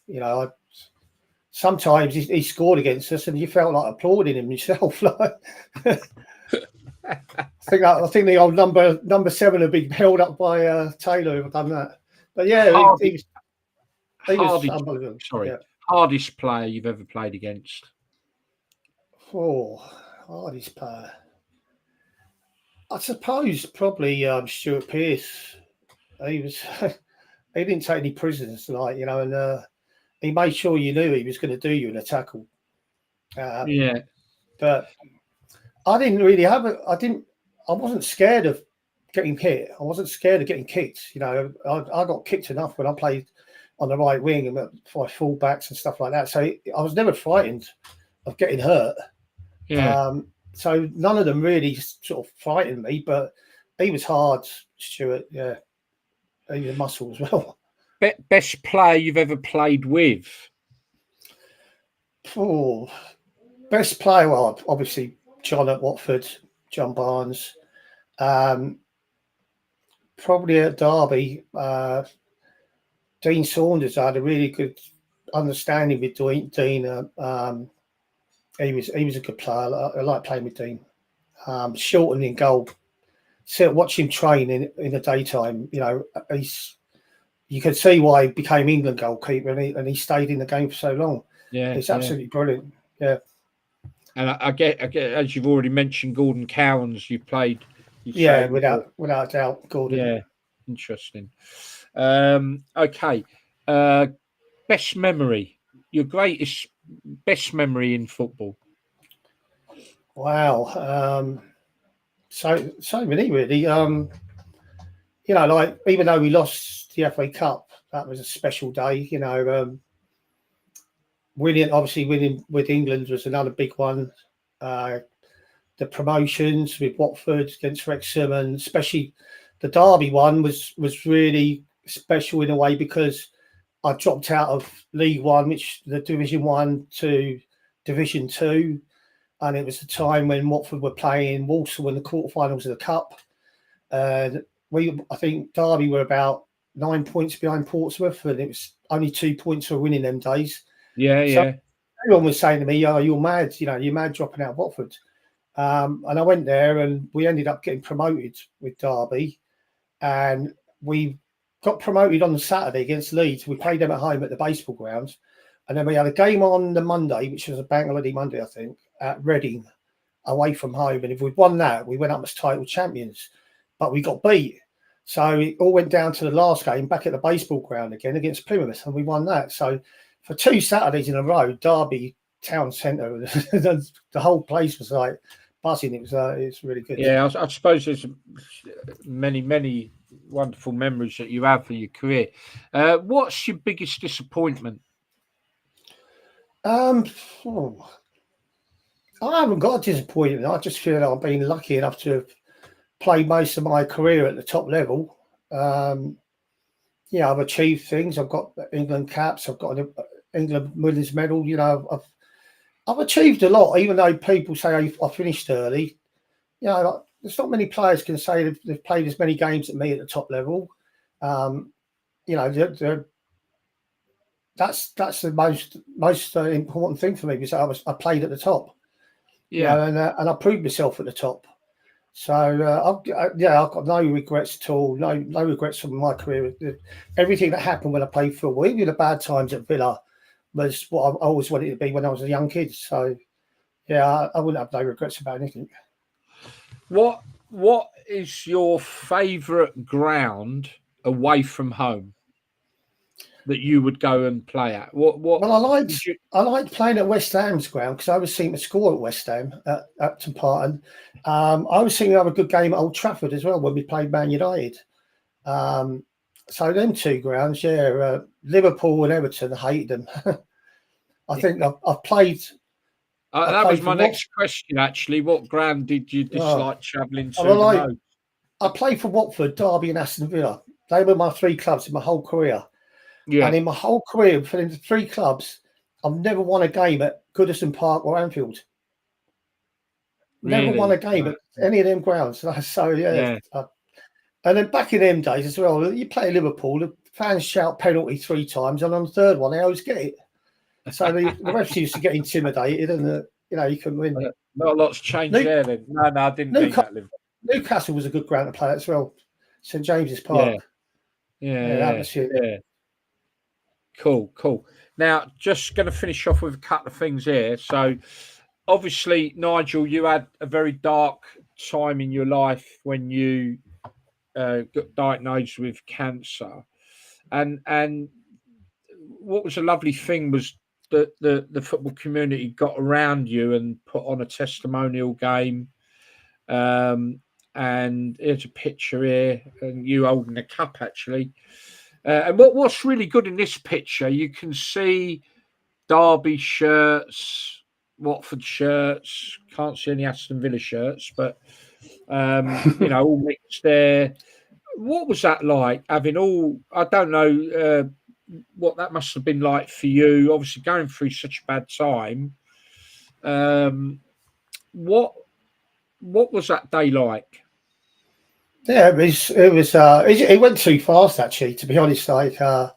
Sometimes he scored against us, and you felt like applauding him yourself. I think the old number 7 would be held up by Taylor who done that. But yeah, he was unbelievable. Sorry, yeah. Hardest player you've ever played against? Oh, hardest player. I suppose probably Stuart Pearce. He didn't take any prisoners tonight, and he made sure you knew he was going to do you in a tackle. Yeah. But I didn't really I wasn't scared of getting hit. I wasn't scared of getting kicked. I got kicked enough when I played on the right wing and by fullbacks and stuff like that. So I was never frightened of getting hurt. Yeah. So none of them really sort of frightened me, but he was hard, Stuart. Yeah. He was a muscle as well. Best player you've ever played with? Oh, Best player, well, obviously John at Watford, John Barnes. Probably at Derby, Dean Saunders. I had a really good understanding with Dean. He was a good player. I like playing with Dean. Shorten in goal. So watch him train in the daytime. You know, you could see why he became England goalkeeper, and he stayed in the game for so long. Yeah, It's absolutely brilliant. Yeah. And I get, as you've already mentioned, Gordon Cowans. You played. Yeah, without a doubt, Gordon. Yeah, interesting. Okay. Best memory. Your best memory in football. Wow. So many really. You know, like even though we lost the FA Cup, that was a special day. You know, winning with England was another big one. The promotions with Watford against Wrexham, and especially the Derby one was really special in a way because I dropped out of League One, which the Division 1 to Division 2, and it was the time when Watford were playing Walsall in the quarterfinals of the Cup. And I think Derby were about 9 points behind Portsmouth, and it was only 2 points for winning them days. Yeah. Everyone was saying to me, "Oh, you're mad! You know, you're mad dropping out of Watford." And I went there, and we ended up getting promoted with Derby, and we got promoted on the Saturday against Leeds. We played them at home at the baseball grounds, and then we had a game on the Monday, which was a bank holiday Monday, I think, at Reading, away from home. And if we'd won that, we went up as title champions. But we got beat, so it all went down to the last game back at the baseball ground again against Plymouth, and we won that. So for 2 Saturdays in a row, Derby town centre, the whole place was like buzzing. It was really good. Yeah, I suppose there's many wonderful memories that you have for your career. What's your biggest disappointment? I haven't got a disappointment. I just feel I've been lucky enough to have played most of my career at the top level. I've achieved things. I've got England caps. I've got an England winners medal. You know, I've achieved a lot, even though people say I finished early. You know, there's not many players can say they've played as many games as me at the top level. You know, that's the most important thing for me because I played at the top. Yeah, you know, and I proved myself at the top. So I've got no regrets at all. No regrets from my career. Everything that happened when I played football, even the bad times at Villa, was what I always wanted to be when I was a young kid. So yeah, I wouldn't have no regrets about anything. What is your favourite ground away from home that you would go and play at? Well, I liked playing at West Ham's ground because I was seeing to score at West Ham at Upton Parton. I was seeing to have a good game at Old Trafford as well when we played Man United. So them two grounds, Liverpool and Everton, I hated them. I think I've played. That was my next question, actually. What ground did you dislike travelling to the most? I played for Watford, Derby, and Aston Villa. They were my 3 clubs in my whole career. Yeah. And in my whole career, for the 3 clubs, I've never won a game at Goodison Park or Anfield. Never won a game at any of them grounds. So, yeah. And then back in them days as well, you play Liverpool, the fans shout penalty 3 times, and on the third one, they always get it. So the refs used to get intimidated, and you couldn't win. Not a lot's changed there then. No, I didn't think that. Newcastle was a good ground to play as well. St James's Park. Yeah. Cool. Now, just going to finish off with a couple of things here. So, obviously, Nigel, you had a very dark time in your life when you got diagnosed with cancer, and what was a lovely thing was that the football community got around you and put on a testimonial game. And here's a picture here, and you holding a cup actually. And what's really good in this picture, you can see Derby shirts, Watford shirts. Can't see any Aston Villa shirts, but all mixed there. What was that like? Having all, I don't know what that must have been like for you. Obviously, going through such a bad time. What was that day like? Yeah, it went too fast actually. To be honest, like I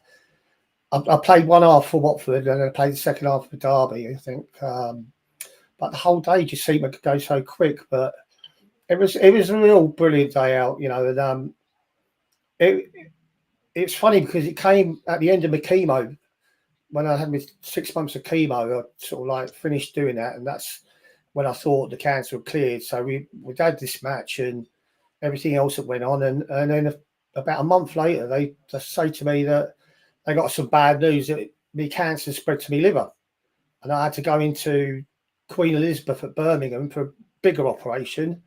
played one half for Watford and then I played the second half for Derby. I think, but the whole day just seemed to go so quick. But it was a real brilliant day out, you know. And it it's funny because it came at the end of my chemo. When I had my 6 months of chemo, I sort of like finished doing that, and that's when I thought the cancer had cleared. So we had this match and everything else that went on, and then about a month later, they just say to me that they got some bad news that the cancer spread to my liver, and I had to go into Queen Elizabeth at Birmingham for a bigger operation,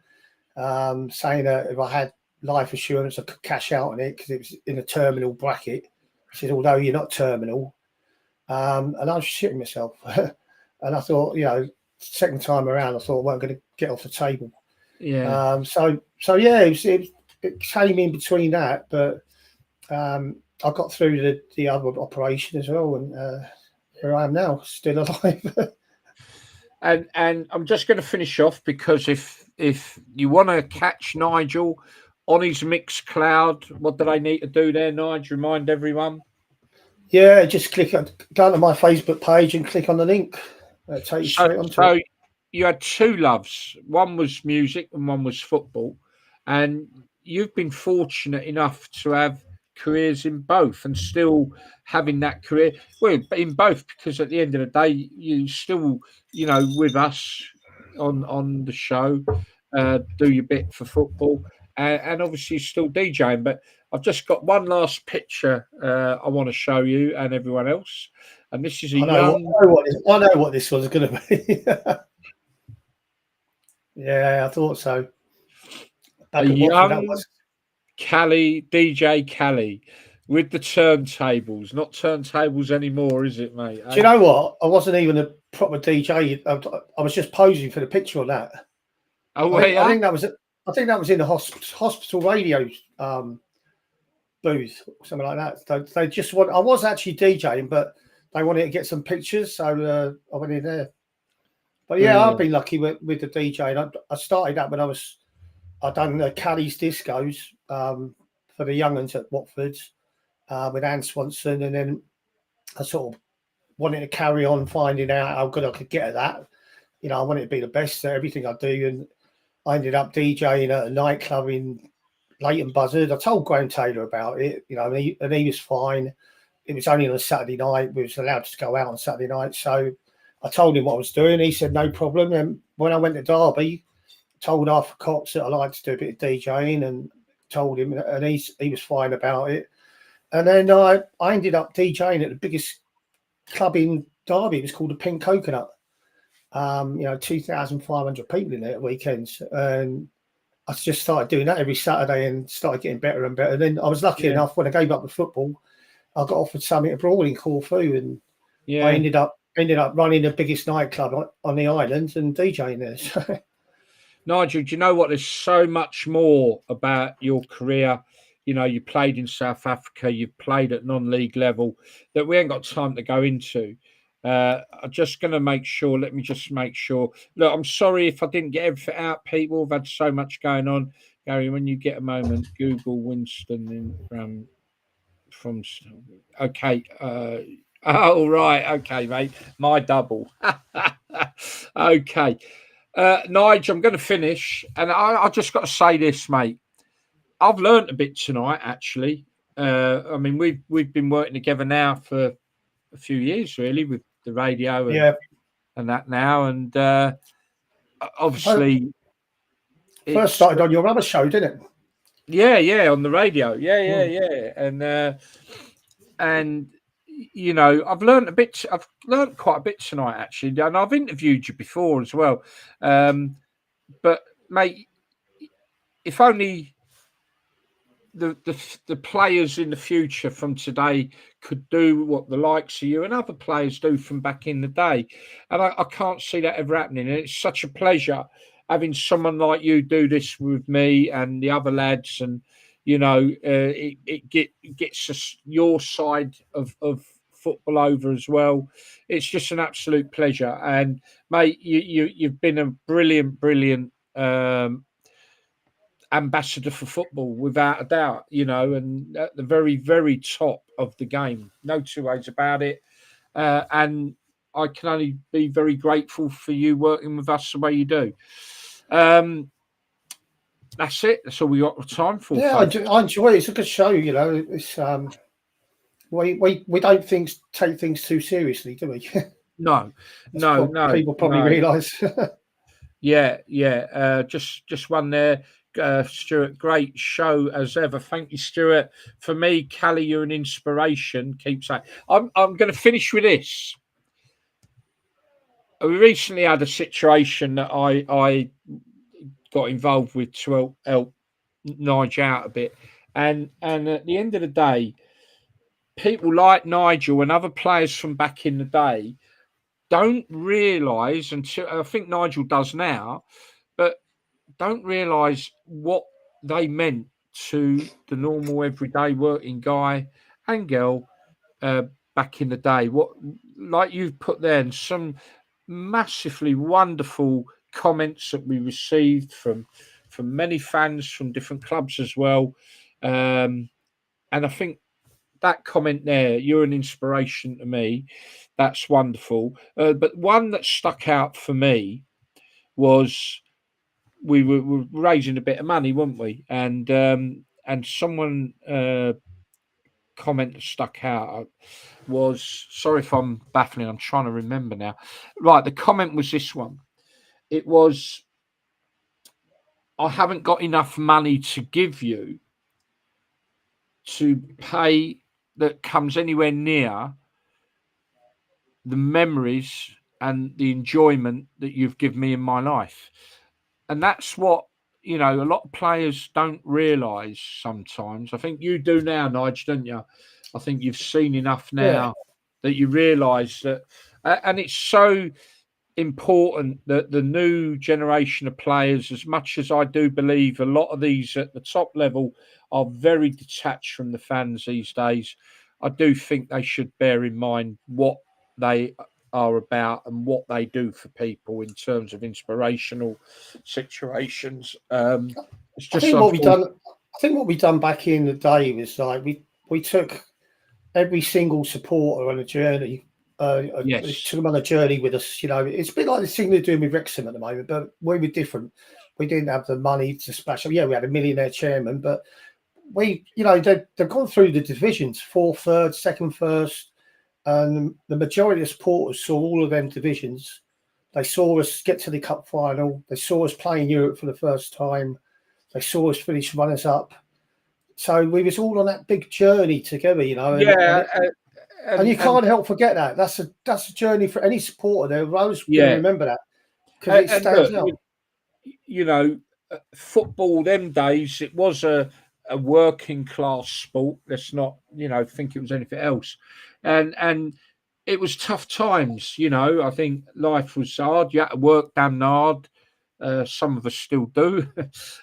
saying that if I had life assurance, I could cash out on it because it was in a terminal bracket. He said, although you're not terminal. And I was shitting myself. And I thought, you know, second time around, I thought, well, I'm going to get off the table. Yeah. So yeah, it came in between that, but I got through the other operation as well, and here I am now, still alive. And I'm just going to finish off because if you want to catch Nigel on his Mixcloud, what do they need to do there, Nigel? Remind everyone. Yeah, just go to my Facebook page and click on the link. Take you straight onto it. You had two loves. One was music and one was football. And you've been fortunate enough to have careers in both and still having that career. Well, in both, because at the end of the day, you still, you know, with us on the show, do your bit for football. And obviously still DJing. But I've just got one last picture I want to show you and everyone else. And this is a young. I know what this was going to be. Yeah, I thought so. A young Cali, DJ Cali, with the turntables. Not turntables anymore, is it, mate? Do you know what? I wasn't even a proper DJ. I was just posing for the picture on that. Oh, I think that was in the hospital radio booth, something like that. They just want. I was actually DJing, but they wanted to get some pictures, so I went in there. But yeah, I've been lucky with the DJing. I started that when I'd done the Caddies discos for the young uns at Watford with Anne Swanson, and then I sort of wanted to carry on finding out how good I could get at that. You know, I wanted to be the best at everything I do, and I ended up DJing at a nightclub in Leighton Buzzard. I told Graham Taylor about it, you know, and he was fine. It was only on a Saturday night. We was allowed to go out on Saturday night, so I told him what I was doing. He said no problem. And when I went to Derby, told Arthur Cox that I like to do a bit of DJing, and told him, and he was fine about it. And then I ended up DJing at the biggest club in Derby. It was called the Pink Coconut. You know, 2,500 people in there at weekends, and I just started doing that every Saturday and started getting better and better. And then I was lucky enough when I gave up the football, I got offered something abroad in Corfu, and I ended up running the biggest nightclub on the island and DJing there. Nigel, do you know what? There's so much more about your career. You know, you played in South Africa, you've played at non-league level that we ain't got time to go into. I'm just going to make sure. Let me just make sure. Look, I'm sorry if I didn't get everything out, people. I've had so much going on. Gary, when you get a moment, Google Winston from. Okay. Oh, right. Okay, mate. My double. Okay. Nigel, I'm going to finish. And I just got to say this, mate. I've learned a bit tonight, actually. I mean, we've been working together now for a few years, really, with the radio and that now. And obviously... First started on your other show, didn't it? Yeah, on the radio. Yeah. And you know, I've learned a bit. I've learned quite a bit tonight, actually, and I've interviewed you before as well. But mate, if only the players in the future from today could do what the likes of you and other players do from back in the day, and I can't see that ever happening. And it's such a pleasure having someone like you do this with me and the other lads, and you know, it gets us your side of football over as well. It's just an absolute pleasure. And mate, you've been a brilliant ambassador for football, without a doubt, and at the very top of the game. No two ways about it. And I can only be very grateful for you working with us the way you do. That's it. That's all we got time for. Yeah, I enjoy it. It's a good show. It's we don't take things too seriously, do we? No. People probably realise. Yeah. Just one there. Stuart, great show as ever. Thank you, Stuart. For me, Callie, you're an inspiration. Keep saying. I'm going to finish with this. We recently had a situation that I got involved with to help Nigel out a bit, and at the end of the day, people like Nigel and other players from back in the day don't realise, until I think Nigel does now, but don't realise what they meant to the normal everyday working guy and girl back in the day. What, like you've put there, and some massively wonderful comments that we received from many fans from different clubs as well. And I think that comment there, you're an inspiration to me. That's wonderful. But one that stuck out for me was we were raising a bit of money, weren't we? And someone comment that stuck out was, sorry if I'm baffling, I'm trying to remember now. Right, the comment was this one. It was, I haven't got enough money to give you to pay that comes anywhere near the memories and the enjoyment that you've given me in my life. And that's what, a lot of players don't realise sometimes. I think you do now, Nigel, don't you? I think you've seen enough now that you realise that, and it's so important that the new generation of players, as much as I do believe a lot of these at the top level are very detached from the fans these days, I do think they should bear in mind what they are about and what they do for people in terms of inspirational situations. It's just I think what we done back in the day was like we took every single supporter on a journey. Yes. Took them on a journey with us. It's a bit like the thing they're doing with Wrexham at the moment, but we were different. We didn't have the money to splash up. Yeah, we had a millionaire chairman, but they've gone through the divisions, 4th, 3rd, 2nd, 1st, and the majority of supporters saw all of them divisions. They saw us get to the cup final. They saw us play in Europe for the first time. They saw us finish runners up. So we was all on that big journey together, And you can't help forget that. That's a journey for any supporter. They're always going to remember that because it stands out. Football them days, it was a working class sport. Let's not, think it was anything else. And it was tough times, I think life was hard. You had to work damn hard. Some of us still do.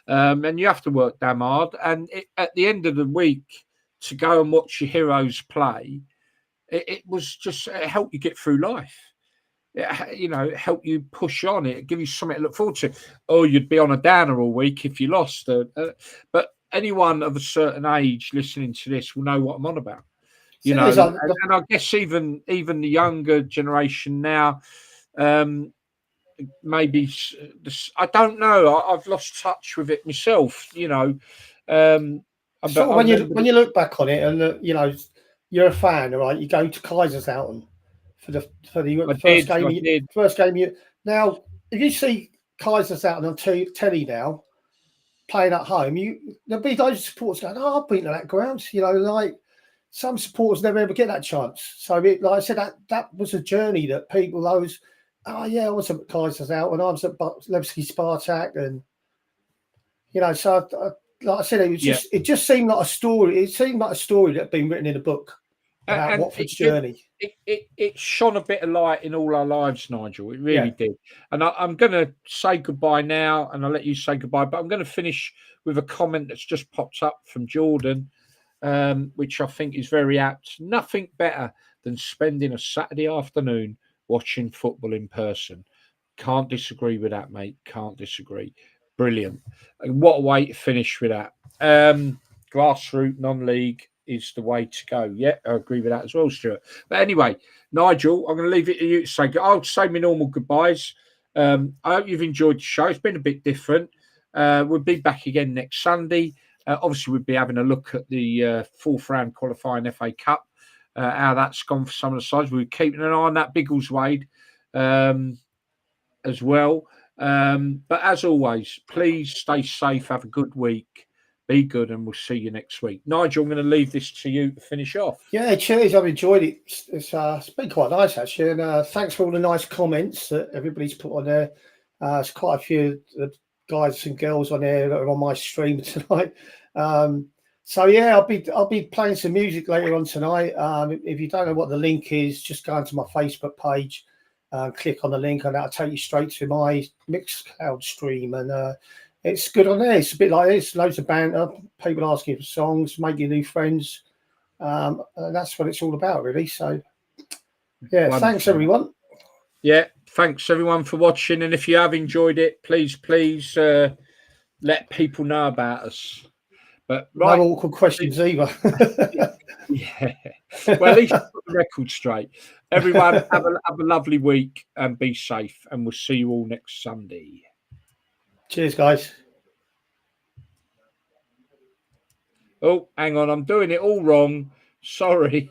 And you have to work damn hard. And at the end of the week, to go and watch your heroes play, it was just, it helped you get through life. It helped you push on. It give you something to look forward to. Or you'd be on a downer all week if you lost. But anyone of a certain age listening to this will know what I'm on about. And I guess even the younger generation now, maybe I don't know. I've lost touch with it myself. When you look back on it, and you're a fan, right? You go to Kaiserslautern for the first game. Now, if you see Kaiserslautern on telly now playing at home, there'll be those supporters going, "Oh, I've been to that ground." Like some supporters never ever get that chance. So, like I said, that was a journey that people always. Oh yeah, I was at Kaiserslautern, I was at Levski Spartak, and so like I said, it just seemed like a story. It seemed like a story that had been written in a book about Watford's journey. It shone a bit of light in all our lives, Nigel. It really did. And I'm going to say goodbye now, and I'll let you say goodbye. But I'm going to finish with a comment that's just popped up from Jordan, which I think is very apt. Nothing better than spending a Saturday afternoon watching football in person. Can't disagree with that, mate. Can't disagree. Brilliant. And what a way to finish with that. Grassroots non-league is the way to go. Yeah, I agree with that as well, Stuart. But anyway, Nigel, I'm going to leave it to you to say. I'll say my normal goodbyes. I hope you've enjoyed the show. It's been a bit different. We'll be back again next Sunday. Obviously, we'll be having a look at the fourth round qualifying FA Cup, how that's gone for some of the sides. We're keeping an eye on that Biggleswade as well. But as always, please stay safe, have a good week, be good, and we'll see you next week. Nigel, I'm going to leave this to you to finish off. Yeah, cheers. I've enjoyed it. It's been quite nice, actually. And thanks for all the nice comments that everybody's put on there. There's quite a few guys and girls on there that are on my stream tonight. So yeah, I'll be playing some music later on tonight. If you don't know what the link is, just go onto my Facebook page, click on the link, and that'll take you straight to my Mixcloud stream. And it's good on there. It's a bit like this, loads of banter, people asking for songs, making new friends. And that's what it's all about, really. So yeah, wonderful. Thanks everyone. Yeah, thanks everyone for watching. And if you have enjoyed it, please let people know about us. But right, no awkward questions either. Yeah. Well, at least put the record straight. Everyone, have a lovely week and be safe. And we'll see you all next Sunday. Cheers, guys. Oh, hang on. I'm doing it all wrong. Sorry.